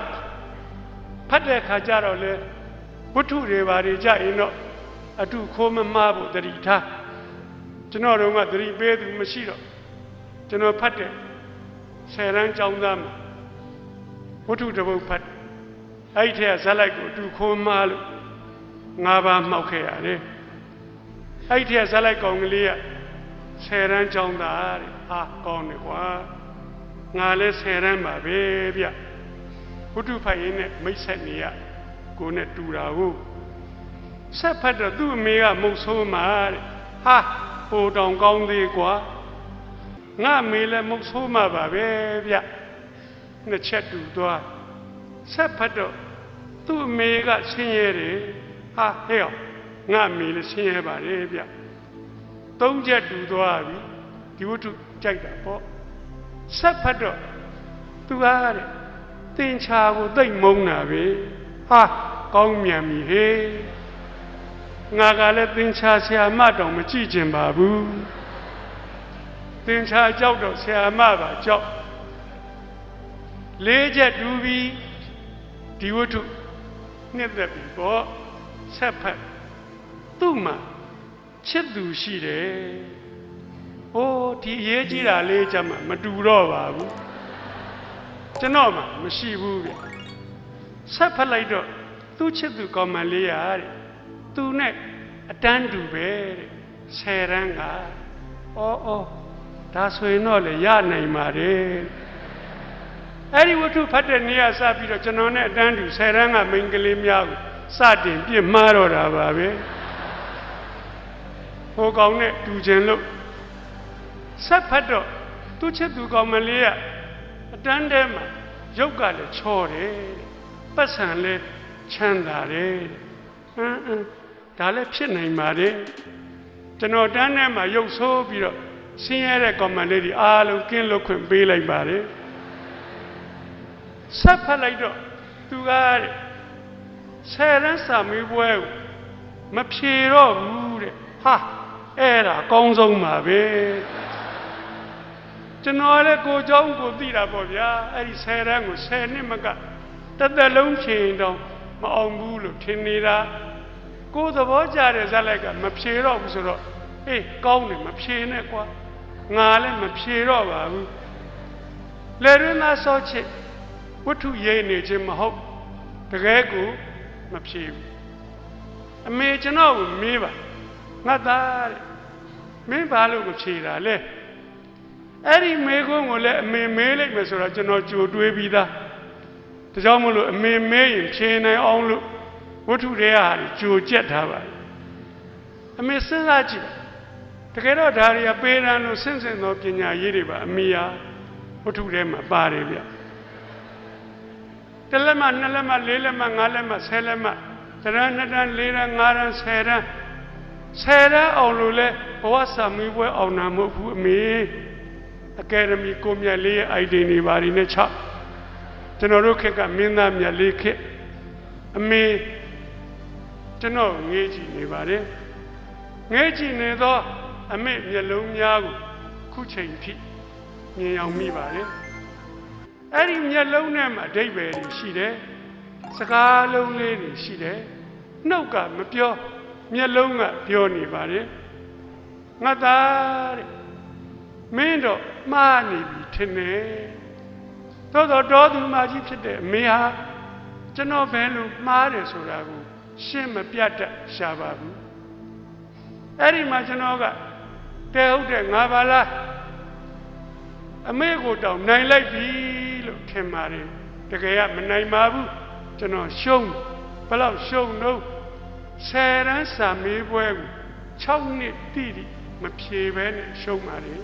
ဖတ်တဲ့ခါကျတော့လေဝတ္ထုတွေဘာတွေကြရင်တော့အတုခိုးမမှားဖို့တတိထားကျွန်တော်တို့ကသတိပေးသူမရှိတော့ကျွန်တော်ဖတ်တဲ့10ရန်ကျောင်းသားမှာဝတ္ထုတစ်ပုဒ်ဖတ်အဲ့ဒီထဲကဇက်လိုက်ကိုအတူခိုးမှားလို့5ပါးမှောက်ခဲ့ရတယ်အဲ့ဒီထဲကဇက်လိုက်ကောင်ကလေးက10ရန်ကျောင်းသားတဲ့ဟာကောင်းတယ်ကွာငါလည်း10ရန်ပါပဲဗျဝတ္ထုဖတ်ရင်းနဲ့မိတ်ဆက်နေရကိုနဲ့တူတာဟုတ်ဆက်ဖတ်တော့သူ့အမေကမုတ်ဆိုးမှာတဲ့ဟာဟိုတောင်ကောင်းသေးကွာငါမေလည်းမုတ်ဆိုးမှာပါပဲဗျနှစ်ချက်တူသွားဆက်ဖတ်တော့သူ့အမေကဆင်းရဲတယ်ဟာဟဲ့ငါမေလည်းဆင်းရဲပါတယ်ဗျ3ချက်တူသွားပြီဒီဝတ္ထုကြိုက်တာပေါ့ဆက်ဖတ်တော့သူကတဲ့သင်္ချာကိုသိမ့်မုန်းတာပဲဟာကောင်းမြန်ပြီဟေးငါကလည်းသင်္ချာဆရာမတောင်မကြည့်ကျင်ပါဘူးသင်္ချာကြောက်တော့ဆရာမပါကြောက်4ချက်တူပြီးဒီဝတ္ထုနှစ်သက်ပြီပေါ့ဆက်ဖတ် သူ့မှာချစ်သူရှိတယ်ဟိုးဒီအရေးကြီးတာလေးကြမှာမတူတော့ပါဘူးကျွန်တော်မှမရှိဘူးဗျဆက်ဖက်လိုက်တော့သူ့ချစ်သူကောင်းမလေးရတဲ့သူနဲ့အတန်းတူပဲတဲ့10 ရန်းကအော်ဒါဆိုရင်တော့လေရနိုင်ပါတယ်အဲ့ဒီဝတ္ထုဖတ်တဲ့နေရာစပြီးတော့ကျွန်တော်နဲ့အတန်းတူ10 ရန်းကမိန်းကလေးများကိုစတင်ပြစ်မှားတော့တာပါပဲဟိုကောင်နဲ့တူခြင်းလို့ဆက်ဖတ်တော့သူ့ချစ်သူကောင်းမလေးကအတန်းထဲမှာရုပ်ကလည်းချော်တယ်ပတ်စံလည်းချမ်းသာတယ်ဒါလည်းဖြစ်နိုင်ပါတယ်ကျွန်တော်တန်းထဲမှာရုပ်ဆိုးပြီးတော့ဆင်းရဲတဲ့ကောင်းမလေးတွေအားလုံးကင်းလွတ်ခွင့်ပေးလိုက်ပါတယ်ဆက်ဖတ်လိုက်တော့သူကတဲ့10 ရန်းစာမေးပွဲကိုမဖြေတော့ဘူးတဲ့ဟာအဲ့ဒါအကောင်းဆုံးပါပဲကျွန်တော်လည်းကိုเจ้าကိုသိတာပေါ့ဗျာအဲ့ဒီ10 ရန်းကို10 နှစ်မကတစ်သက်လုံးဖြေတော့မအောင်ဘူးလို့ထင်နေတာကိုသဘောကျတဲ့ဇာတ်လိုက်ကမဖြေတော့ဘူးဆိုတော့အေးကောင်းတယ်မဖြေနဲ့ကွာငါလည်းမဖြေတော့ပါဘူးလေရင်းသားစောချစ်ဝတ္ထုရေးနေခြင်းမဟုတ်တကယ်ကိုမဖြေဘူးအမေကျွန်တော်ကိုမေးပါငါသားတဲ့မင်းဘာလို့မဖြေတာလဲအဲ့ဒီမေးခွန်းကိုလည်းအမေမေးလိုက်မယ်ဆိုတော့ကျွန်တော်ကြိုတွေးပြီးသားဒါကြောင့်မလို့အမေမေးရင်ဖြေနိုင်အောင်လို့ဝတ္ထုတွေကကြိုကြက်ထားပါအမေစဉ်းစားကြည့်တကယ်တော့ဒါတွေကပေးရန်လို့ဆင့်ဆင့်သောပညာရေးတွေပါအမေဟာဝတ္ထုထဲမှာပါတယ်ဗျတစ်လက်မှနှစ်လက်မှလေးလက်မှငါးလက်မှ10 လက်မှတရန်းနှစ်တန်းလေးတန်းငါးတန်း10 တန်း10 တန်းအောင်လို့လဲဘဝစာမေးပွဲအောင်နာမဟုတ်ဘူးအမေအကယ်ဒမီကိုမြတ်လေးရဲ့ ID တွေပါနေနဲ့6ကျွန်တော်တို့ခေတ်ကမင်းသားမြတ်လေးခေတ်အမေကျွန်တော်ငေးကြည့်နေပါတယ်ငေးကြည့်နေတော့အမေမျက်လုံးများကိုခုချိန်ထိမြင်အောင်မိပါတယ်အဲ့ဒီမျက်လုံးထဲမှာအဓိပ္ပာယ်တွေရှိတယ်စကားလုံးလေးတွေရှိတယ်နှုတ်ကမပြောမျက်လုံးကပြောနေပါတယ်ငါသားတဲ့မင်းတော့မှားနေပြီထင်တယ်တော်သူမကြီးဖြစ်တဲ့အမေဟာကျွန်တော်ဘယ်လိုမှားတယ်ဆိုတာကိုရှင်းမပြတ်တတ်ရှာပါဘူးအဲ့ဒီမှာကျွန်တော်ကတဲဟုတ်တဲ့ငါပါလားအမေကိုတောင်နိုင်လိုက်ပြီလို့ထင်ပါတယ်တကယ်ကမနိုင်ပါဘူးကျွန်တော်ရှုံးဘယ်လောက်ရှုံးတော့10 ရန်းစာမေးပွဲကို6 နှစ်တိတိမဖြေဘဲနဲ့ရှုံးပါတယ်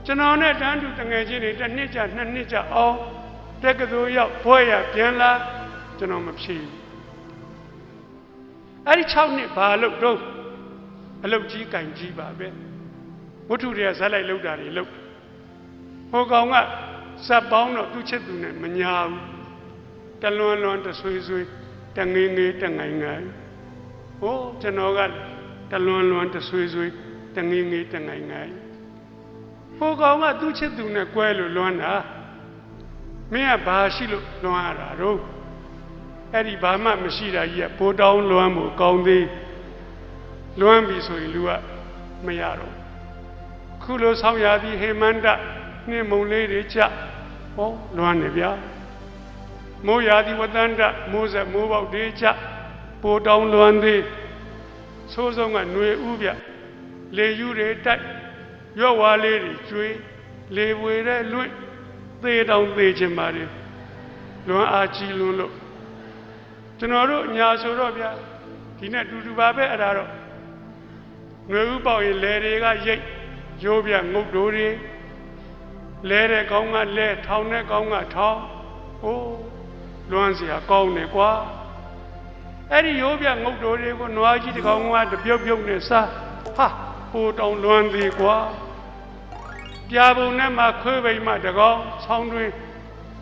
ကျွန်တော်နဲ့တန်းတူတငယ်ချင်းတွေ1 နှစ်ကြာ2 နှစ်ကြာအောင်တက္ကသိုလ်ရောက်ဘွဲ့ရပြန်လာကျွန်တော်မဖြေဘူးအဲ့ဒီ6 နှစ်ဘာလို့တော့အလုပ်ကြီးကင်ကြီးပါပဲဝတ္ထုတွေကဇက်လိုက်လောက်တာတွေလောက်ဟိုကောင်ကဇက်ပေါင်းတော့သူ့ချစ်သူနဲ့မညာဘူးတလွန်လွန်တဆွေးဆွေးတငေးငေးတငိုင်ငိုင်ဟိုကျွန်တော်ကတလွန်လွန်တဆွေးဆွေးတငေးငေးတငိုင်ငိုင်ဟိုကောင်ကသူ့ချစ်သူနဲ့ကွဲလို့လွမ်းတာမင်းကဘာရှိလို့လွမ်းရတာတော့အဲ့ဒီဘာမှမရှိတာကြီးကပိုးတောင်းလွမ်းဖို့ကောင်းသေးလွမ်းပြီဆိုရင်လူကမရတော့ခုလိုဆောင်ရသည်ဟေမန္တနှင်းမုံလေးတွေကြဟောလွမ်းနေဗျာမိုးရာသည်ဝတ္တန္တမိုးဆက်မိုးပေါက်တွေကြပိုးတောင်းလွမ်းသေးဆိုးဆုံးကຫນွေဥပြလေယူတွေတိုက်ရော့ဝါလေးတွေကျွေးလေဝေတဲ့လွင့်သေးတောင်သေးခြင်းပါလေလွမ်းအားကြီးလွန်းလို့ကျွန်တော်တို့ညာဆိုတော့ဗျာဒီနဲ့တူတူပါပဲအဲ့ဒါတော့ຫນွေဥပေါက်ရင်လေတွေကရိတ်ရိုးပြငုတ်တိုးတွေလဲတဲ့ကောင်းကလဲထောင်တဲ့ကောင်းကထောင်ဟိုးလွမ်းเสียကောင်းတယ်ကွာအဲ့ဒီရိုးပြငုတ်တိုးတွေကိုနွားကြီးတစ်ကောင်ကတပြုတ်ပြုတ်နဲ့စားဟာဟိုတောင်လွမ်းသေးကွာပြာပုံနဲ့မှခွေးပိန်မှတကောင်ဆောင်းတွင်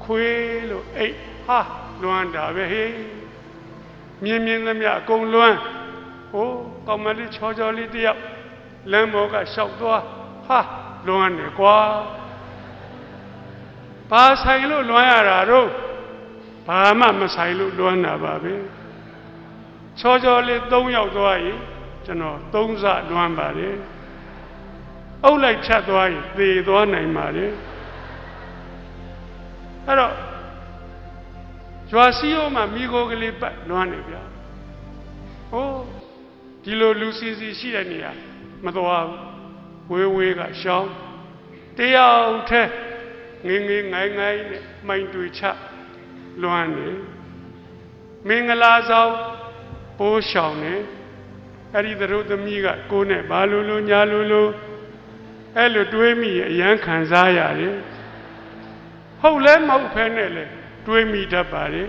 ခွေးလို့အိတ်ဟာလွမ်းတာပဲဟေးမြင်းမြင်းသမျှအကုန်လွမ်းဟိုကောင်မလေးချောချောလေးတယောက်လမ်းပေါ်ကရှောက်သွားဟာလွမ်းတယ်ကွာဘာဆိုင်လို့လွမ်းရတာတော့ဘာမှမဆိုင်လို့လွမ်းတာပါပဲ ချောချောလေး3ယောက်သွားရင်ကျွန်တော်3ဆလွမ်းပါတယ်အုပ်လိုက်ဖြတ်သွားရင်သေသွားနိုင်ပါတယ်အဲ့တော့ရွာစည်းရိုးမှာမိခိုးကလေးပတ်လွမ်းနေဗျာဟိုးဒီလိုလူစီစီရှိတဲ့နေရာမသွားဘူးဝေးကရှောင်းတယောက်ထဲငိုင်းနဲ့မိုင်းတွေချလွမ်းနေမင်္ဂလာဆောင်ပိုးရှောင်းနေအဲ့ဒီတို့သမီးကကိုယ်နဲ့ဘာလို့ညာလို့အဲ့လိုတွေးမိအရန်ခံစားရတယ်ဟုတ်လဲမဟုတ်ဖဲနဲ့လေတွေးမိတတ်ပါလေ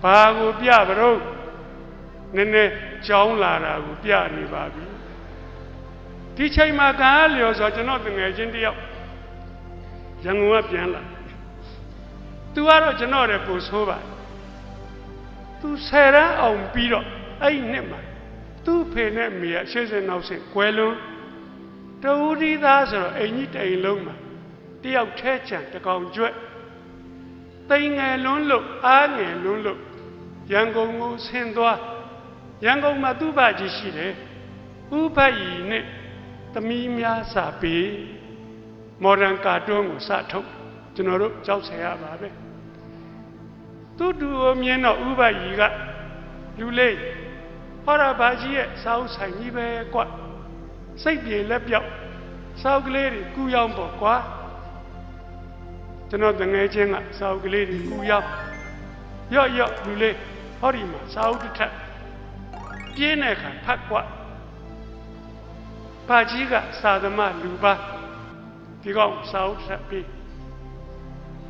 ဘာကိုပြပါတော့နည်းနည်းကြောင်းလာတာကိုပြနေပါပြီဒီချိန်မှာကံအားလျော်ဆိုကျွန်တော်တငယ်ချင်းတယောက်ရန်ကုန်ကပြန်လာသူကတော့ကျွန်တော်လည်းပို့ဆိုးပါသူ10ရန်အောင်ပြီးတော့အဲ့ဒီနှစ်မှာသူ့ဖေနဲ့မိရရှေ့စင်နောက်စင်ကွဲလွန်းတူဒီသားဆိုတော့အိမ်ကြီးတိမ်လုံးမှာတယောက်ထဲချံတကောင်ကျွဲ့တိမ်ငယ်လွန်းလို့အားငယ်လွန်းလို့ရန်ကုန်ကိုဆင်းသွားရန်ကုန်မှာသူ့ဘာကြီးရှိတယ်ဥပ္ပယီနဲ့သမီးများစာပေမော်ဒန်ကာတွန်းကိုစထုတ်ကျွန်တော်တို့ကြောက်ဆရာပါပဲသူတူကိုမြင်တော့ဥပ္ပယီကလူလေးဟောရဘာကြီးရဲ့စာအုပ်ဆိုင်ကြီးပဲကွစိတ်ပြေလက်ပြောက်စာအုပ်ကလေးတွေကူရောက်ပေါ့ကွာကျွန်တော်တငယ်ချင်းကစာအုပ်ကလေးတွေကူရောက်ရော့လူလေးဟောဒီမှာစာအုပ်တစ်ထပ်ပြင်းတဲ့အခါဖတ်ကွဘာကြီးကစာသမားလူပါဒီကောင်စာအုပ်ဆက်ပြီး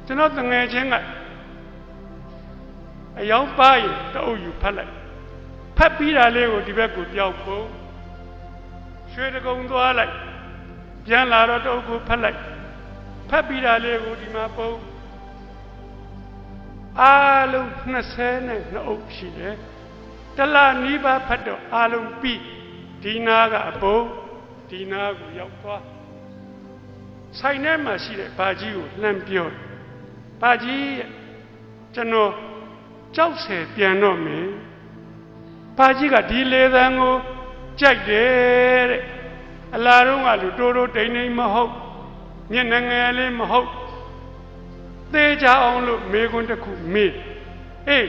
ကျွန်တော်တငယ်ချင်းကအယောင်ပါရင်တအုပ်ယူဖတ်လိုက်ဖတ်ပြီးတာလေးကိုဒီဘက်ကိုပြောင်းပုံရွှေတကုံသွားလိုက်ပြန်လာတော့တအုပ်ကိုဖတ်လိုက်ဖတ်ပြီးတာလေးကိုဒီမှာပုံအားလုံး22အုပ်ရှိတယ်တလနီးပါးဖတ်တော့အားလုံးပြီးဒီနာကအပုံဒီနာကိုရောက်သွားဆိုင်ထဲမှာရှိတဲ့ဘာကြီးကိုလှမ်းပြောဘာကြီးကျွန်တော်ကြောက်ဆယ်ပြန်တော့မယ်ဘာကြီးကဒီလေသံကိုကြိုက်တယ်တဲ့အလားတော့ကလူတိုးတိမ်မဟုတ်မျက်နှာငယ်လေးမဟုတ်သေချာအောင်လို့မေကွန်းတစ်ခုမေးအေး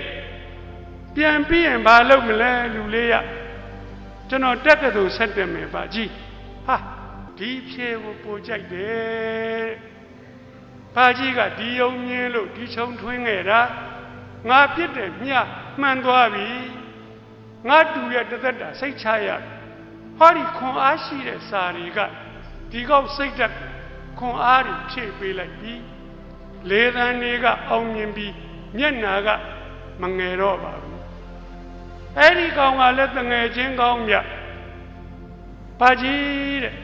ပြန်ပြီးရင်ဘာလုပ်မလဲလူလေးရကျွန်တော်တက်ကတူဆက်တယ်မယ်ဘာကြီးဟာဒီဖြေကိုပိုကြိုက်တယ်ဘာကြီးကဒီယုံမြင်လို့ဒီချုံထွင်းခဲ့တာငါပြစ်တယ်မြမှန်သွားပြီငါတူရဲ့တသက်တာစိတ်ချရဟောဒီခွန်အားရှိတဲ့စာတွေကဒီကောက်စိတ်သက်ခွန်အားတွေဖြည့်ပေးလိုက်ပြီလေသံတွေကအောင်မြင်ပြီးမျက်နာကမငယ်တော့ပါဘူးအဲ့ဒီကောင်ကလည်းတငယ်ချင်းကောင်းမြဘာကြီးတဲ့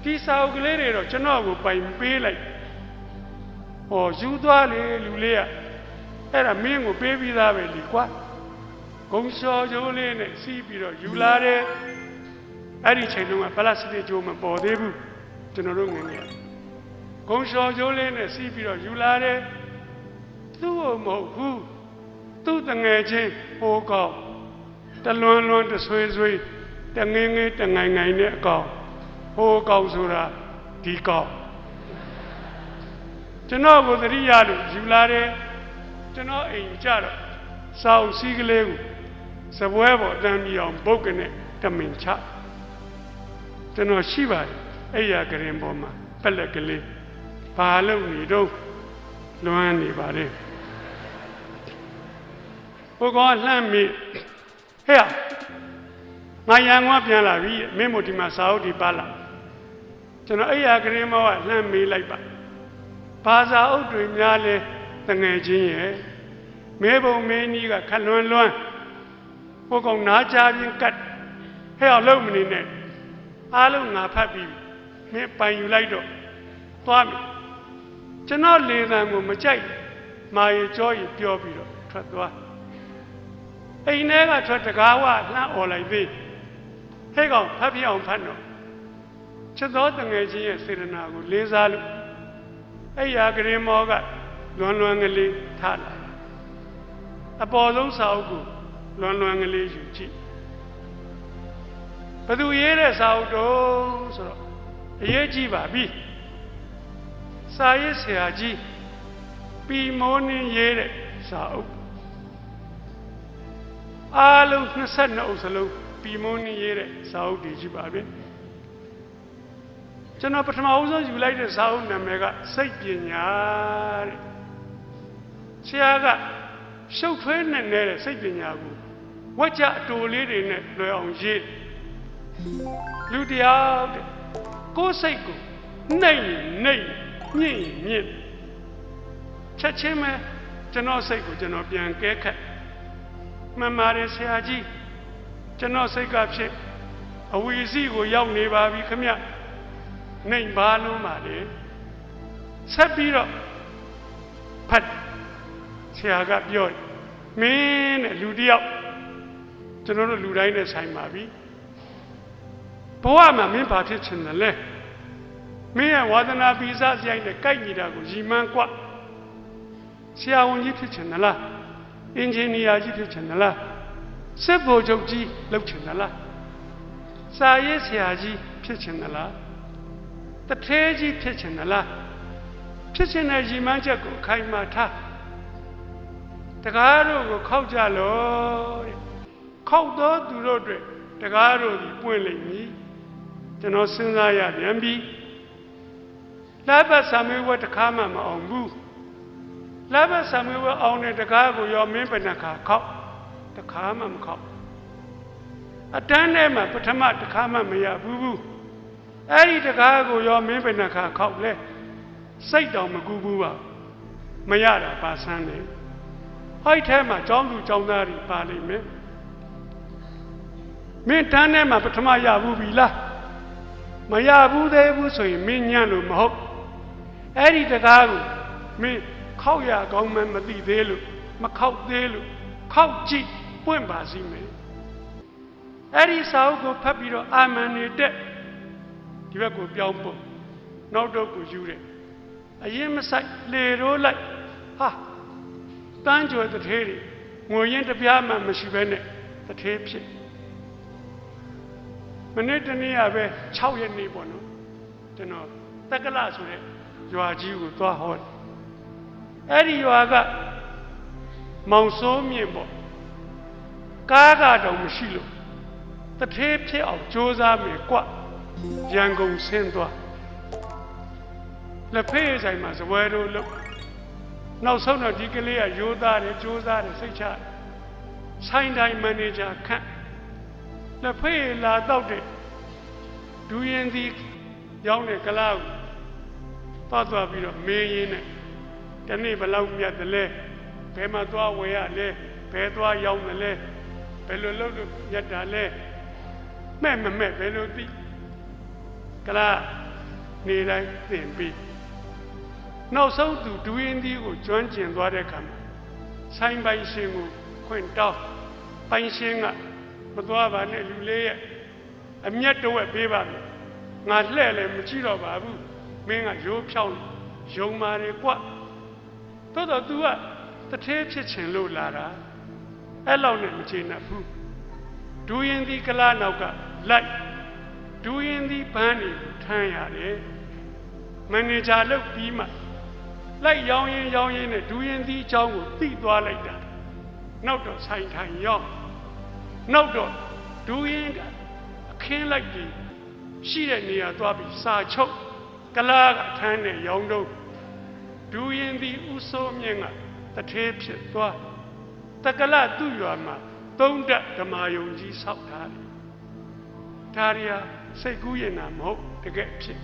ဒီစာအုပ်ကလေးတွေတော့ကျွန်တော်ကိုပိုင်ပေးလိုက်ဟောယူသွားလေလူလေးကအဲ့ဒါမင်းကိုပေးပြီးသားပဲလीကွာဂုံလျှော်ကျိုးလေးနဲ့စီးပြီးတော့ယူလာတယ်အဲ့ဒီချိန်တုန်းကပလတ်စတစ်ကျိုးမပေါ်သေးဘူးကျွန်တော်တို့ငယ်ငယ်ဂုံလျှော်ကျိုးလေးနဲ့စီးပြီးတော့ယူလာတယ်သူ့ကိုမဟုတ်ဘူးသူ့တငယ်ချင်းဟိုကောင်တလွန်းတဆွေတငင်းတငိုင်နဲ့အကောင်ဟိုကောင်ဆိုတာဒီကောင်ကျွန်တော်ကိုသတိရလို့ယူလာတယ်ကျွန်တော်အိမ်ကြတော့စာအုပ်စည်းကလေးကိုစပွဲပေါ်တန်းပြီးအောင်ပုတ်ကနေတမင်ချကျွန်တော်ရှိပါတယ်အဲ့ရကရင်ပေါ်မှာပလက်ကလေးဘာလို့နေတော့လွမ်းနေပါလေဘုကောလှမ်းမိဟဲ့ငါရန်ကုန်ပြန်လာပြီမင်းမို့ဒီမှာစာအုပ်ဒီပါလာကျွန်တော်အဲ့ရကရင်မောကလှမ်းမေးလိုက်ပါဘာစာအုပ်တွေများလဲတငယ်ချင်းရဲ့မဲဘုံမင်းကြီးကခလွန်းဟိုကောင်နားချပြီးကတ်ဟဲ့အောင်လုံးမနေနဲ့အားလုံးငါဖတ်ပြီးမင်းပိုင်ယူလိုက်တော့သွားပြီကျွန်တော်လေသံကိုမကြိုက်မာရီကြောရီပြောပြီးတော့ထွက်သွားအိမ်ထဲကထွက်တကားဝလှမ်းអော်လိုက်သေးဟဲ့ကောင်ဖတ်ပြအောင်ဖတ်တော့ချစ်တော်တငယ်ချင်းရဲ့စေတနာကိုလေးစားလို့အဲ့ရာကရင်မောကလွန်ကလေးထားလာအပေါ်ဆုံးစာအုပ်ကို လွန်လွန်ကလေးယူကြည့်ဘသူရေးတဲ့စာအုပ်တော့ဆိုတော့အရေးကြီးပါပြီစာရေးဆရာကြီးပီမောနင်းရေးတဲ့စာအုပ်အားလုံး22အုပ်စလုံးပီမောနင်းရေးတဲ့စာအုပ်တွေကြီးပါပဲကျွန်တော်ပထမဦးဆုံးယူလိုက်တဲ့စာအုပ်နာမည်ကစိတ်ပညာတဲ့ဆရာကရှုပ်ထွေးနေတဲ့စိတ်ပညာကိုဝက်ကြအတူလေးတွေနဲ့လွယ်အောင်ရေးလူတယောက်တဲ့ကိုယ်စိတ်ကိုနှိမ့်မြင့်ချက်ချင်းပဲကျွန်တော်စိတ်ကိုကျွန်တော်ပြန်ကဲခတ်မှန်ပါတယ်ဆရာကြီးကျွန်တော်စိတ်ကဖြစ်အဝီစီကိုရောက်နေပါပြီခမနှိမ်ပါလုံးပါလေဆက်ပြီးတော့ဖတ်ဆရာကပြောမင်းနဲ့လူတယောက်ကျွန်တော်တို့လူတိုင်းနဲ့ဆိုင်ပါပြီဘဝမှာမင်းဘာဖြစ်ချင်တယ်လဲမင်းရဲ့ဝါသနာပီစာဆိုင်နဲ့ကိုက်ညီတာကိုရီမှန်းกว่าဆရာဝန်ကြီးဖြစ်ချင်တယ်လားအင်ဂျင်နီယာကြီးဖြစ်ချင်တယ်လားစစ်ဗိုလ်ချုပ်ကြီးလုပ်ချင်တယ်လားစာရေးဆရာကြီးဖြစ်ချင်တယ်လားတထဲကြီးဖြစ်ချင်တယ်လားဖြစ်ချင်တဲ့ရီမှန်းချက်ကိုခိုင်မာထားတကားတို့ကိုခောက်ကြလို့တဲ့ခောက်တော့သူတို့တွေတကားတို့ဒီပွင့်လိမ့်မည်ကျွန်တော်စဉ်းစားရပြန်ပြီလဘတ်ဆာမေဝတ်တကားမှမအောင်ဘူးလဘတ်ဆာမေဝတ်အောင်တဲ့တကားကိုရောမင်းပဏ္ဏခါခောက်တကားမှမခောက်အတန်းထဲမှာပထမတကားမှမရဘူးအဲ့ဒီတကားကိုရောမင်းပဏ္ဏခါခောက်လဲစိတ်တောင်မကူဘူးပါမရတာပါဆန်းတယ်ဟိုက်ထဲမှာကျောင်းသူကျောင်းသားတွေပါလိမ့်မယ်မင်းတန်းထဲမှာပထမရဘူးပြီလားမရဘူးသေးဘူးဆိုရင်မင်းညံ့လို့မဟုတ်အဲ့ဒီတကားကိုမင်းခောက်ရကောင်းမှမသိသေးလို့မခောက်သေးလို့ခောက်ကြည့်ပွင့်ပါစီမယ်အဲ့ဒီစာအုပ်ကိုဖတ်ပြီးတော့အာမန်နေတဲ့ဒီဘက်ကိုပြောင်းပို့နောက်တော့ကိုယူတယ်အရင်မဆိုင်လေရိုးလိုက်ဟာတန်းကြွယ်တထေးတွေငွေရင်တပြားမှမရှိဘဲနဲ့တထေးဖြစ်မနေ့တနေ့ပဲ6ရက်နေ့ပေါ့နော်ကျွန်တော်တက္ကလဆိုတဲ့ရွာကြီးကိုသွားဟောတယ်အဲ့ဒီရွာကမောင်စိုးမြင့်ပေါ့ကားကတော့မရှိလို့တထေးဖြစ်အောင်ကြိုးစားမယ်ကွရန်ကုန်ဆင်းသွားလက်ဖေးဆိုင်မှာဇပွဲတို့လို့နောက်ဆုံးတော့ဒီကလေးကရိုးသားတယ်ကြိုးစားတယ်စိတ်ချဆိုင်တိုင်းမန်နေဂျာခန့်လက်ဖေးလာတော့တဲ့ဒူရင်စီရောင်းတဲ့ကလားကိုသွားပြီးတော့မေးရင်းနဲ့တနေ့ဘလောက်မြတ်တယ်လဲဘယ်မှာသွားဝယ်ရလဲဘယ်သွားရောင်းတယ်လဲဘယ်လိုလုပ်လို့မြတ်တာလဲမဲ့မမဲ့ဘယ်လိုသိကလားနေတိုင်းသင်ပြီးနောက်ဆုံးသူဒူရင်စီကိုကျွမ်းကျင်သွားတဲ့အခါမှာဆိုင်ပိုင်ရှင်ကိုခွင့်တောင်းပိုင်ရှင်ကမသွားပါနဲ့လူလေးရဲ့အမျက်တဝက်ပေးပါမယ်ငါလှဲ့လည်းမကြည့်တော့ပါဘူးမင်းကရိုးဖြောင်းယုံမာတယ်ကွတော့သူကတထဲဖြစ်ချင်လို့လာတာအဲ့လောက်နဲ့မချေနှက်ဘူးဒူရင်ဒီကလာနောက်ကလိုက်ဒူရင်ဒီဘန်းနေထမ်းရတယ်မန်နေဂျာလုပ်ပြီးမှလိုက်ရောင်းရင်နဲ့ဒူရင်ဒီအကြောင်းကိုသိသွားလိုက်တာနောက်တော့ဆိုင်ထိုင်ရောက်နောက်တော့ဒူရင်ကအခင်းလိုက်ပြီးရှိတဲ့နေရာသွားပြီးစာချုပ်ကလာကထမ်းနဲ့ရောင်းတော့ဒူရင်ဒီဥစိုးမြင့်ကတထေးဖြစ်သွားတက္ကလသူ့ရွာမှာသုံးတက်ဓမ္မယုံကြီးဆောက်ထားတယ်ဒါရီယာစိတ်ကူးရင်နာမဟုတ်တကယ်ဖြစ်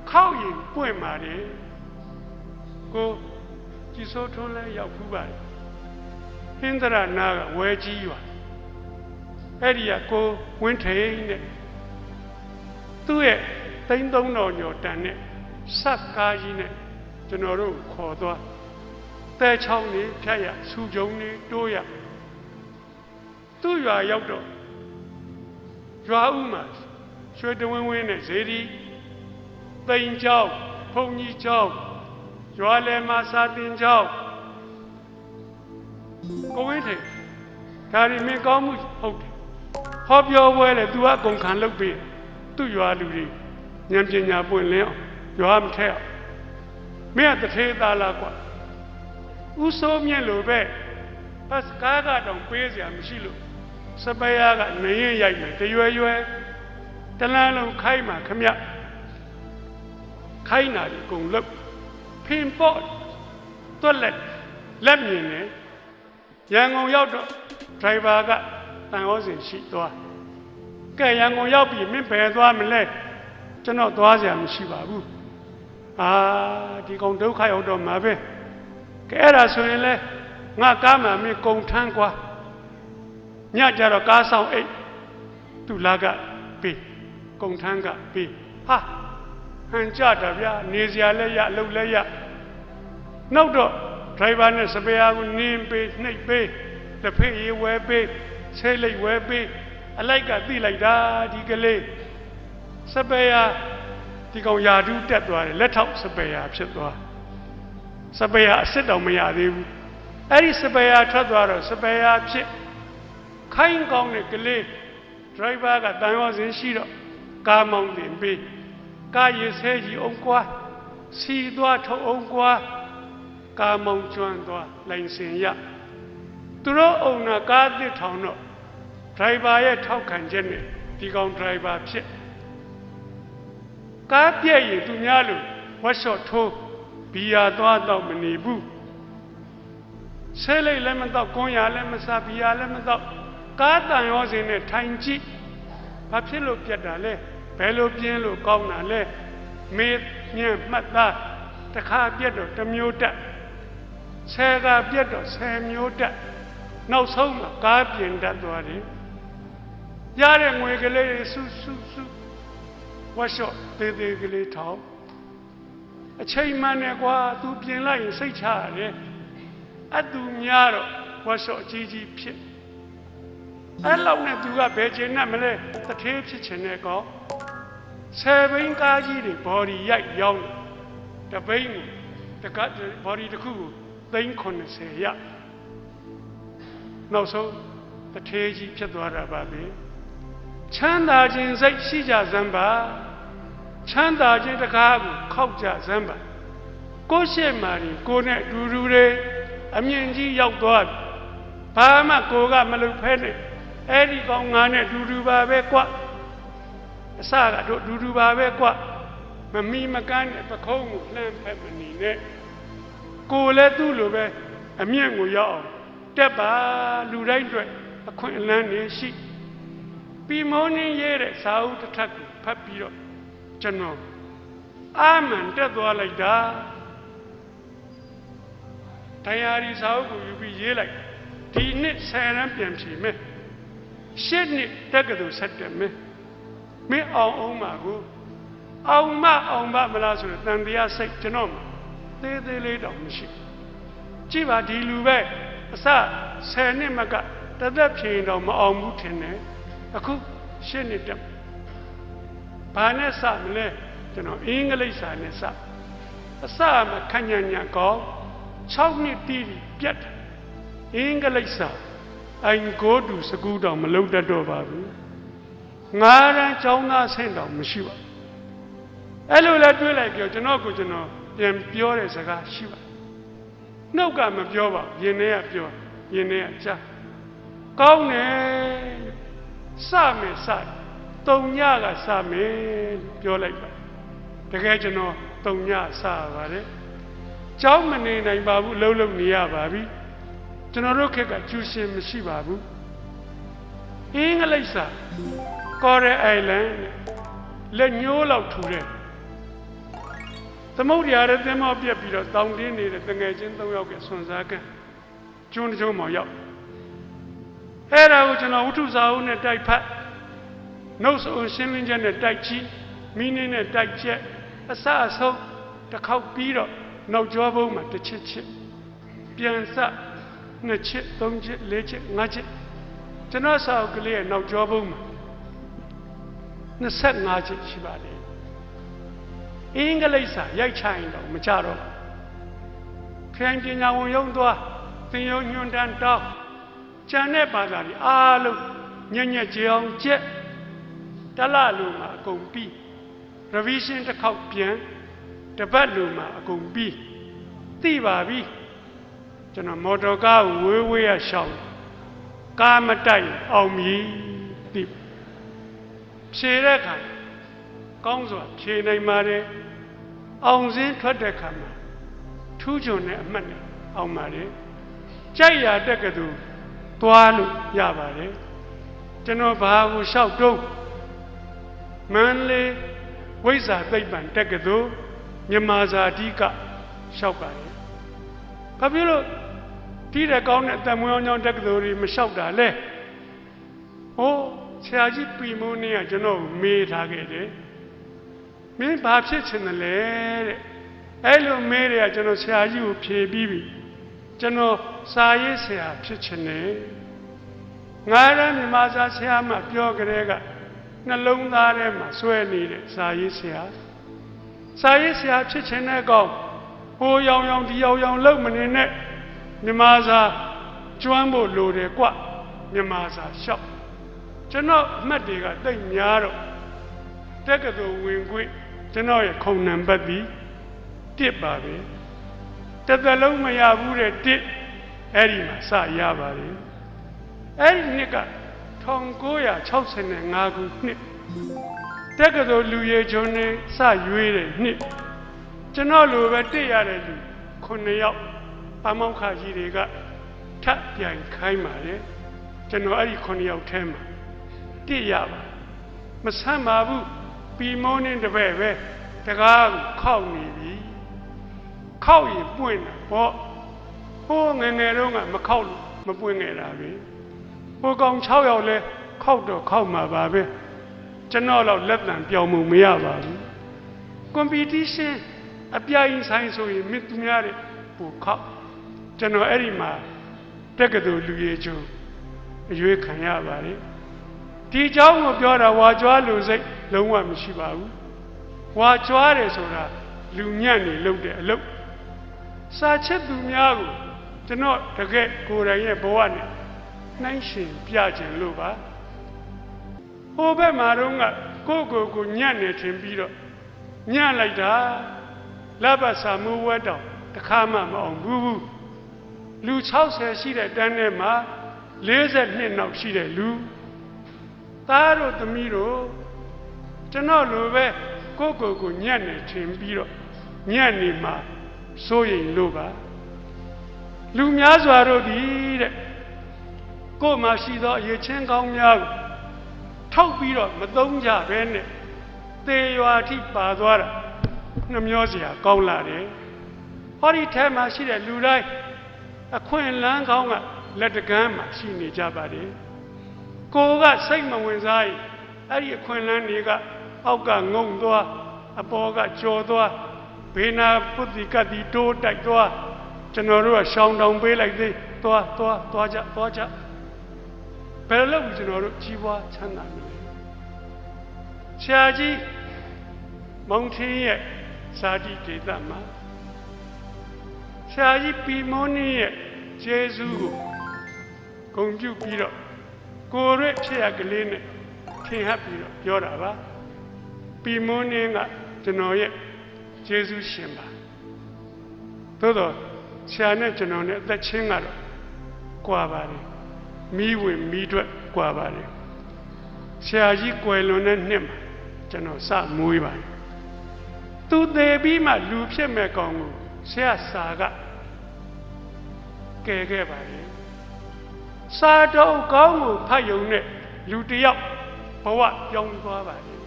ခောက်ရင်ပွင့်ပါတယ်ကိုကြည်စိုးထွန်းလဲရောက်ဖူးပါတယ်ဟင်္ဒရနာကဝဲကြီးရွာအဲ့ဒီကကိုဝင်းထိန်နဲ့သူ့ရဲ့3,000ကျော်တန်နဲ့ဆက်ကားကြီးနဲ့ကျွန်တော်တို့ခေါ်သွားတဲချောင်းနေဖြတ်ရဆူကြုံနေတိုးရသူ့ရွာရောက်တော့ရွာဥမှာရွှေတဝင်းဝင်းနဲ့ဇေဒီတိန်เจ้าဖုန်ကြီးเจ้าရွာလယ်မှာစာတင်เจ้าကိုဝင်းထိန် ဒါရီမင်းကောင်းမှုဟုတ်တယ်ဟောပြောပွဲလေ तू ကအကုန်ခံလုပ်ပေးသူ့ရွာလူတွေဉာဏ်ပညာပွင့်လင်းအောင်ရွာမထဲအောင်မင်းကတထေးသားလားကွာဥဆိုးမြင့်လို့ပဲပတ်ကားကတော့ပေးစရာမရှိလို့စပယ်ယာကနေရင်ရိုက်မယ်တရွယ်ရွယ်တလန်းလုံးခိုင်းမှာခမခိုင်းတာဒီအကုန်လုပ်ဖင်ပေါ့တွက်လက်မြင်နေရန်ကုန်ရောက်တော့ဒရိုင်ဘာကတန်ဟောစဉ်ရှိသွားကဲရန်ကုန်ရောက်ပြီမင်းဘယ်သွားမလဲကျွန်တော်သွားစရာမရှိပါဘူးဒီကောင်ဒုက္ခရောက်တော့မှာပဲကဲအဲ့ဒါဆိုရင်လဲငါကားမှာမင်းကုံထမ်းကွာညကြတော့ကားဆောင်အိတ်သူလာကပေးကုံထမ်းကပေးဟန်ကြတာဗျာနေစရာလဲရအလုပ်လဲရနောက်တော့ဒရိုင်ဘာနဲ့စပယ်ယာကိုနင်းပေးနှိပ်ပေးတစ်ဖက်ရေးဝဲပေးဆဲလိတ်ဝဲပေးအလိုက်ကသိလိုက်တာဒီကလေးစပယ်ယာဒီကောင်ယာဒူးတက်သွားတယ်လက်ထောက်စပယ်ယာဖြစ်သွားစပယ်ယာအစ်စ်တော်မရသေးဘူးအဲ့ဒီစပယ်ယာထွက်သွားတော့စပယ်ယာဖြစ်ခိုင်းကောင်းတဲ့ကလေးဒရိုင်ဘာကတန်ရောစင်ရှိတော့ကားမောင်းတင်ပေးကားရည်ဆဲကြီးအောင်ကွာစီသွားထုတ်အောင်ကွာကားမောင်းကျွမ်းသွားလိုင်စင်ရသူတို့အုံနာကားတစ်ထောင်တော့ဒရိုင်ဘာရဲ့ထောက်ခံချက်နဲ့ဒီကောင်ဒရိုင်ဘာဖြစ်ကားပြည့်ရင်သူများလို့ဝက်ရှော့ထိုးဘီယာသွားတော့မနေဘူးဆဲလိတ်လည်းမတော့ကွန်ရလည်းမစားဘီယာလည်းမတော့ကားတန်ရောစင်နဲ့ထိုင်ကြည့်ဘာဖြစ်လို့ပြတ်တာလဲဘယ်လိုပြင်းလို့ကောင်းတာလဲမေးညံ့မှတ်သားတစ်ခါပြတ်တော့တစ်မျိုးတက်ဆယ်ကပြတ်တော့10မျိုးတက်နောက်ဆုံးမှာကားပြင်တတ်သွားတယ်ရတဲ့ငွေကလေးတွေစုဝက်ရှော့သေးသေးကလေးထောင်းအချိန်မှန်နဲ့ကွာသူပြင်လိုက်ရင်စိတ်ချရတယ်အတူများတော့ဝက်ရှော့အကြီးကြီးဖြစ်အဲ့လောက်နဲ့သူကဘယ်ချိန်နဲ့မလဲတထေးဖြစ်ချင်တဲ့ကောင်10ဘိန်းကားကြီးတွေဘော်ဒီရိုက်ရောင်းတဘိန်းကိုတကဘော်ဒီတစ်ခုကို390ရနောက်ဆုံးတထေးကြီးဖြစ်သွားတာပါပဲချမ်းသာခြင်းစိတ်ရှိကြစမ်းပါချမ်းသာခြင်းတကားကိုခောက်ကြစမ်းပါကိုရှိမှရင်ကိုနဲ့အတူတူတွေအမြင့်ကြီးရောက်သွားဘာမှကိုကမလုပ်ဖဲနဲ့အဲ့ဒီကောင်ငါနဲ့အတူတူပါပဲကွအစကတို့အတူတူပါပဲကွမမီမကန်းနဲ့ပခုံးကိုလှမ်းဖက်မနေနဲ့ကိုလည်းသူ့လိုပဲအမြင့်ကိုရောက်အောင်တက်ပါလူတိုင်းအတွက်အခွင့်အလမ်းနေရှိပြီးမောင်းနေရတဲ့စာအုပ်တစ်ထပ်ကိုဖတ်ပြီးတော့ကျွန်တော်အာမန်တက်သွားလိုက်တာတရားဒီစာအုပ်ကိုယူပြီးရေးလိုက်ဒီနှစ်10ရန်ပြန်ဖြေမယ်8နှစ်တက္ကသိုလ်ဆက်တယ်မယ်မင်းအောင်မှာကိုအောင်မမလားဆိုတော့တန်တရားစိတ်ကျွန်တော်သေးသေးလေးတောင်မရှိကြည့်ပါဒီလူပဲအစ10နှစ်မကတသက်ဖြေရင်တော့မအောင်ဘူးထင်တယ်အခု8နှစ်တက်ဘာနဲ့စမလဲကျွန်တော်အင်္ဂလိပ်စာနဲ့စအစမခန့်ညာကော6နှစ်တီးပြတ်အင်္ဂလိပ်စာI go to school တောင်မလုပ်တတ်တော့ပါဘူး9ရန်ကျောင်းသားဆင့်တောင်မရှိပါအဲ့လိုလဲတွေးလိုက်ပြောကျွန်တော်ပြန်ပြောတဲ့စကားရှိပါနှုတ်ကမပြောပါရင်ထဲကပြောရင်ထဲကကြားကောင်းတယ်စမယ်တုံညကစမယ်ပြောလိုက်ပါတကယ်ကျွန်တော်တုံညစပါတယ်ကျောင်းမနေနိုင်ပါဘူးလှုပ်နေရပါပြီကျွန်တော်တို့ခက်ကကျူရှင်မရှိပါဘူးအင်္ဂလိပ်စာကော်ရယ်အိုင်လန်လက်ညှိုးလောက်ထူတဲ့သမုဒ္ဒရာရဲ့သင်္ဘောပြက်ပြီးတော့တောင်တင်းနေတဲ့တငယ်ချင်း3ယောက်ကဆွန်စားကကျွန်းမောင်ရောက်အဲ့ဒါကိုကျွန်တော်ဝတ္ထုစာအုပ်နဲ့တိုက်ဖတ်နှုတ်ဆိုရှင်းလင်းချက်နဲ့တိုက်ချီမိနစ်နဲ့တိုက်ချက်အစအဆုံးတစ်ခေါက်ပြီးတော့နောက်ကျောဘုံမှာတစ်ချက်ပြန်စ2ချက်3ချက်4ချက်5ချက်ကျွန်တော်စာအုပ်ကလေးရဲ့နောက်ကျောဘုံမှာ25ချက်ရှိပါတယ်အင်္ဂလိပ်စာရိုက်ချရင်တော့မကြတော့ခရိုင်ပညာဝန်ရုံးသွားသင်ရုံညွှန်တန်းတောင်း ကျန်တဲ့ဘာသာတွေအားလုံးညံ့ညက်ကြအောင်ချက်တလလိုမှာအကုန်ပြီး revision တစ်ခေါက်ပြန်တပတ်လိုမှာအကုန်ပြီးသိပါပြီကျွန်တော်မော်တော်ကားကိုဝေးဝေးရရှောင်းကားမတိုက်အောင်မြည်သိဖြေတဲ့အခါကောင်းစွာဖြေနိုင်ပါတယ်အောင်စင်းထွက်တဲ့အခါမှာထူးချွန်တဲ့အမှတ်နဲ့အောင်ပါတယ်ကြိုက်ရတက်ကတူသွားလို့ရပါတယ်ကျွန်တော်ဘာကိုလျှောက်တုံးမန္လေးဝိဇ္ဇာသိပ္ပံတက်ကတူမြန်မာဇာတိကလျှောက်ပါတယ်ဘာဖြစ်လို့ဒီတဲ့ကောင်းတဲ့အတမွေးအောင်ကြောင့်တက်ကတူတွေမလျှောက်တာလဲဟိုဆရာကြီးပြီမိုးနေကကျွန်တော်မေးထားခဲ့တယ်မင်းဘာဖြစ်ချင်တယ်လဲတဲ့အဲ့လိုမေးတယ်ကကျွန်တော်ဆရာကြီးကိုဖြေပြီးပြီကျွန်တော်စာရေးဆရာဖြစ်ချင်တယ်ငါရမြန်မာစာဆရာမှပြောကြတဲ့ကနှလုံးသားထဲမှာဆွဲနေတဲ့စာရေးဆရာဖြစ်ချင်တဲ့ကောင်ဟိုရောင်ရောင်ဒီရောင်ရောင်လုံမနေနဲ့မြန်မာစာကျွမ်းဖို့လိုတယ်ကွမြန်မာစာရှောက်ကျွန်တော်အမှတ်တွေကတိတ်များတော့တက္ကသိုလ်ဝင်ခွင့်ကျွန်တော်ရဲ့ခုံနံပါတ်ဒီ1ပါပဲတစ်သက်လုံးမရဘူးတဲ့1အဲ့ဒီမှာစရပါတယ်အဲ့ဒီနှစ်က1965ခုနှစ်တက္ကသိုလ်လူရည်ကျွန်းနဲ့စရွေးတဲ့နှစ်ကျွန်တော်လိုပဲ1ရတဲ့လူ9ယောက်ပမောက္ခကြီးတွေကထပ်ပြန်ခိုင်းပါတယ်ကျွန်တော်အဲ့ဒီ9ယောက်ထဲမှာ1ရပါမဆမ်းပါဘူးပြီမိုးနေတပည့်ပဲတကားခောက်နေပြီခောက်ရင်ပွင့်တာပေါ့ဟိုငယ်ငယ်တော့ကမခောက်လို့မပွင့်ခဲ့တာပဲဟိုကောင်6ယောက်လဲခောက်တော့ခောက်မှာပါပဲကျွန်တော်တော့လက်တံပြောင်းမှုမရပါဘူး competition အပြိုင်ဆိုင်ဆိုရင်မြစ်သူများတဲ့ဟိုခောက်ကျွန်တော်အဲ့ဒီမှာတက္ကသိုလ်လူရည်ကျွန်းအရွေးခံရပါတယ်ဒီเจ้าကိုပြောတာဝါကြွားလူစိတ်လုံးဝမရှိပါဘူးဝါကြွားတယ်ဆိုတာလူညံ့နေလုပ်တဲ့အလုပ်စာချစ်သူများကိုကျွန်တော်တကယ်ကိုယ်တိုင်ရဲ့ဘဝနဲ့နှိုင်းရှင်ပြခြင်းလို့ပါဟိုဘက်မှာတော့ကိုညံ့နေထင်ပြီးတော့ညံ့လိုက်တာလက်ပတ်စာမိုးဝဲတောင်တစ်ခါမှမအောင်ဘူးလူ60ရှိတဲ့တန်းထဲမှာ42နောက်ရှိတဲ့လူသားတို့သမီးတို့ကျွန်တော်လိုပဲကိုညံ့နေထင်ပြီးတော့ညံ့နေမှာစိုးရိမ်လို့ပါလူများစွာတို့ဒီတဲ့ကိုယ်မှာရှိသောအရေးချင်းကောင်းများကိုထောက်ပြီးတော့မသုံးကြဘဲနဲ့သေရွာထိပါသွားတာနှမျောစရာကောင်းလာတယ်ဟောဒီထဲမှာရှိတဲ့လူတိုင်းအခွင့်အလမ်းကောင်းကလက်တကမ်းမှာရှိနေကြပါတယ်ကိုကစိတ်မဝင်စားရင်အဲ့ဒီအခွင့်အလမ်းတွေကအောက်ကငုံသွားအပေါ်ကကြော်သွားဘေးနာပုတိကတိတိုးတိုက်သွားကျွန်တော်တို့ကရှောင်းတောင်ပေးလိုက်သေးသွားကြဘယ်လိုကျွန်တော်တို့ကြီးပွားချမ်းသာမလဲဆရာကြီးမောင်ထင်းရဲ့ဇာတိဒေသမှာဆရာကြီးပီမောနီရဲ့ကျေးဇူးကိုဂုဏ်ပြုပြီးတော့ကိုယ်ရဲ့ဖြစ်ရကလေးနဲ့ထင်ဟပ်ပြီးတော့ပြောတာပါပီမောနီကကျွန်တော်ရဲ့ကျေးဇူးရှင်ပါသို့တော့ဆရာနဲ့ကျွန်တော်နဲ့အသက်ချင်းကတော့ကွာပါတယ်မိဝင်မိထွက်ကွာပါတယ်ဆရာကြီးကွယ်လွန်တဲ့နှစ်မှာကျွန်တော်စမွေးပါတယ်သူသေးပြီးမှလူဖြစ်မဲ့ကောင်ကိုဆရာစာကကယ်ခဲ့ပါတယ်စာတော်ကောင်းကိုဖတ်ယုံနဲ့လူတယောက်ဘဝပြောင်းသွားပါတယ်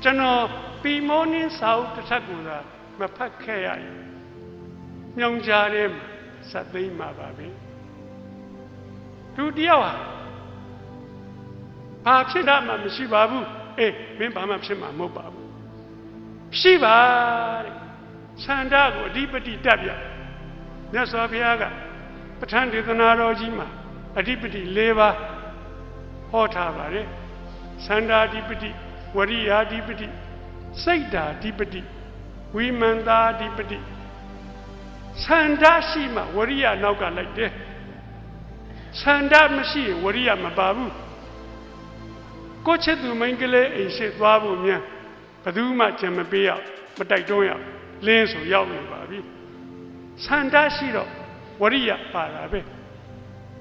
ကျွန်တော်ပီမောနင်းစာအုပ်တစ်ထပ်ကိုသာမဖတ်ခဲ့ရရင်ညောင်ကြားထဲမှာစက်သိမ်းမှာပါပဲသူတယောက်ဟာဘာဖြစ်တာမှမရှိပါဘူးအေးမင်းဘာမှဖြစ်မှာမဟုတ်ပါဘူးရှိပါတဲ့ဆန္ဒကိုအဓိပတိတက်ပြမြတ်စွာဘုရားကပဋ္ဌာန်းဒေသနာတော်ကြီးမှာအဓိပတိ၄ပါးဟောထားပါတယ်ဆန္ဒအဓိပတိဝရိယာအဓိပတိစိတ်ဓာအဓိပတိဝိမန္တာအဓိပတိဆန္ဒရှိမှဝရိယနောက်ကလိုက်တယ် ဆန္ဒမရှိရင်ဝရိယမပါဘူးကိုချစ်သူမိန်းကလေးအိမ်ရှိသွားဖို့မြန်ဘယ်သူမှကြံမပေးရမတိုက်တွန်းရလင်းဆိုရောက်နေပါပြီဆန္ဒရှိတော့ဝရိယပါတာပဲ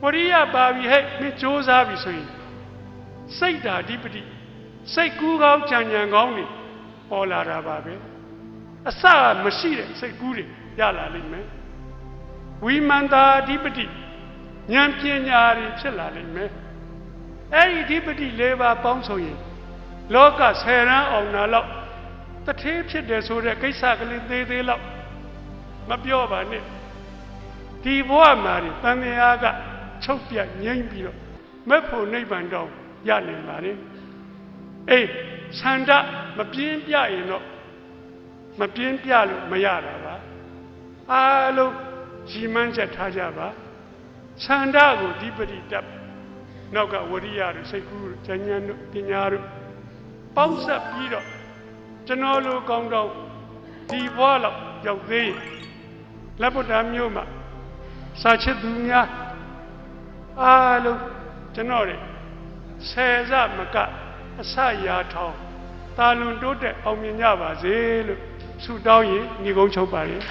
ဝရိယပါပြီဟဲ့မင်းစ조사ပြီဆိုရင်စိတ်ဓာတိပတိစိတ်ကူးကောင်းကြံကြံကောင်းနေပေါ်လာတာပါပဲအစမရှိတဲ့စိတ်ကူးတွေရလာလိမ့်မယ်ဝိမန္တာဓိပတိဉာဏ်ပညာတွေဖြစ်လာလိမ့်မယ်အဲ့ဒီဓိပတိ၄ပါးပေါင်းဆိုရင်လောကဆယ်ရန်အောင်နာလောက်တထေးဖြစ်တယ်ဆိုတဲ့ကိစ္စကလေးသေးသေးလောက်မပြောပါနဲ့ဒီဘဝမှာတန်မြာကချုပ်ပြငြိမ့်ပြီးတော့မက်ဖို့နိဗ္ဗာန်တောင်ရနိုင်ပါလေအေးဆန္ဒမပြင်းပြရင်တော့မပြင်းပြလို့မရတာပါအားလုံးရီမန်းချက်ထားကြပါဆန္ဒကိုဒီပတိတပ်နောက်ကဝရိယတို့စိတ်ကူးတို့ဉာဏ်တို့ပညာတို့ပေါင်းဆက်ပြီးတော့ကျွန်တော်လိုကောင်းတော့ဒီဘဝလောက်ရောက်သေးရင်လက်ဗုဒ္ဓမျိုးမှာစာချစ်သူများအားလုံးကျွန်တော်တွေဆယ်စမကအစရာထောင်းတာလွန်တိုးတက်အောင်မြင်ကြပါစေလို့ဆုတောင်းရင်ညီကုန်းချုပ်ပါရင်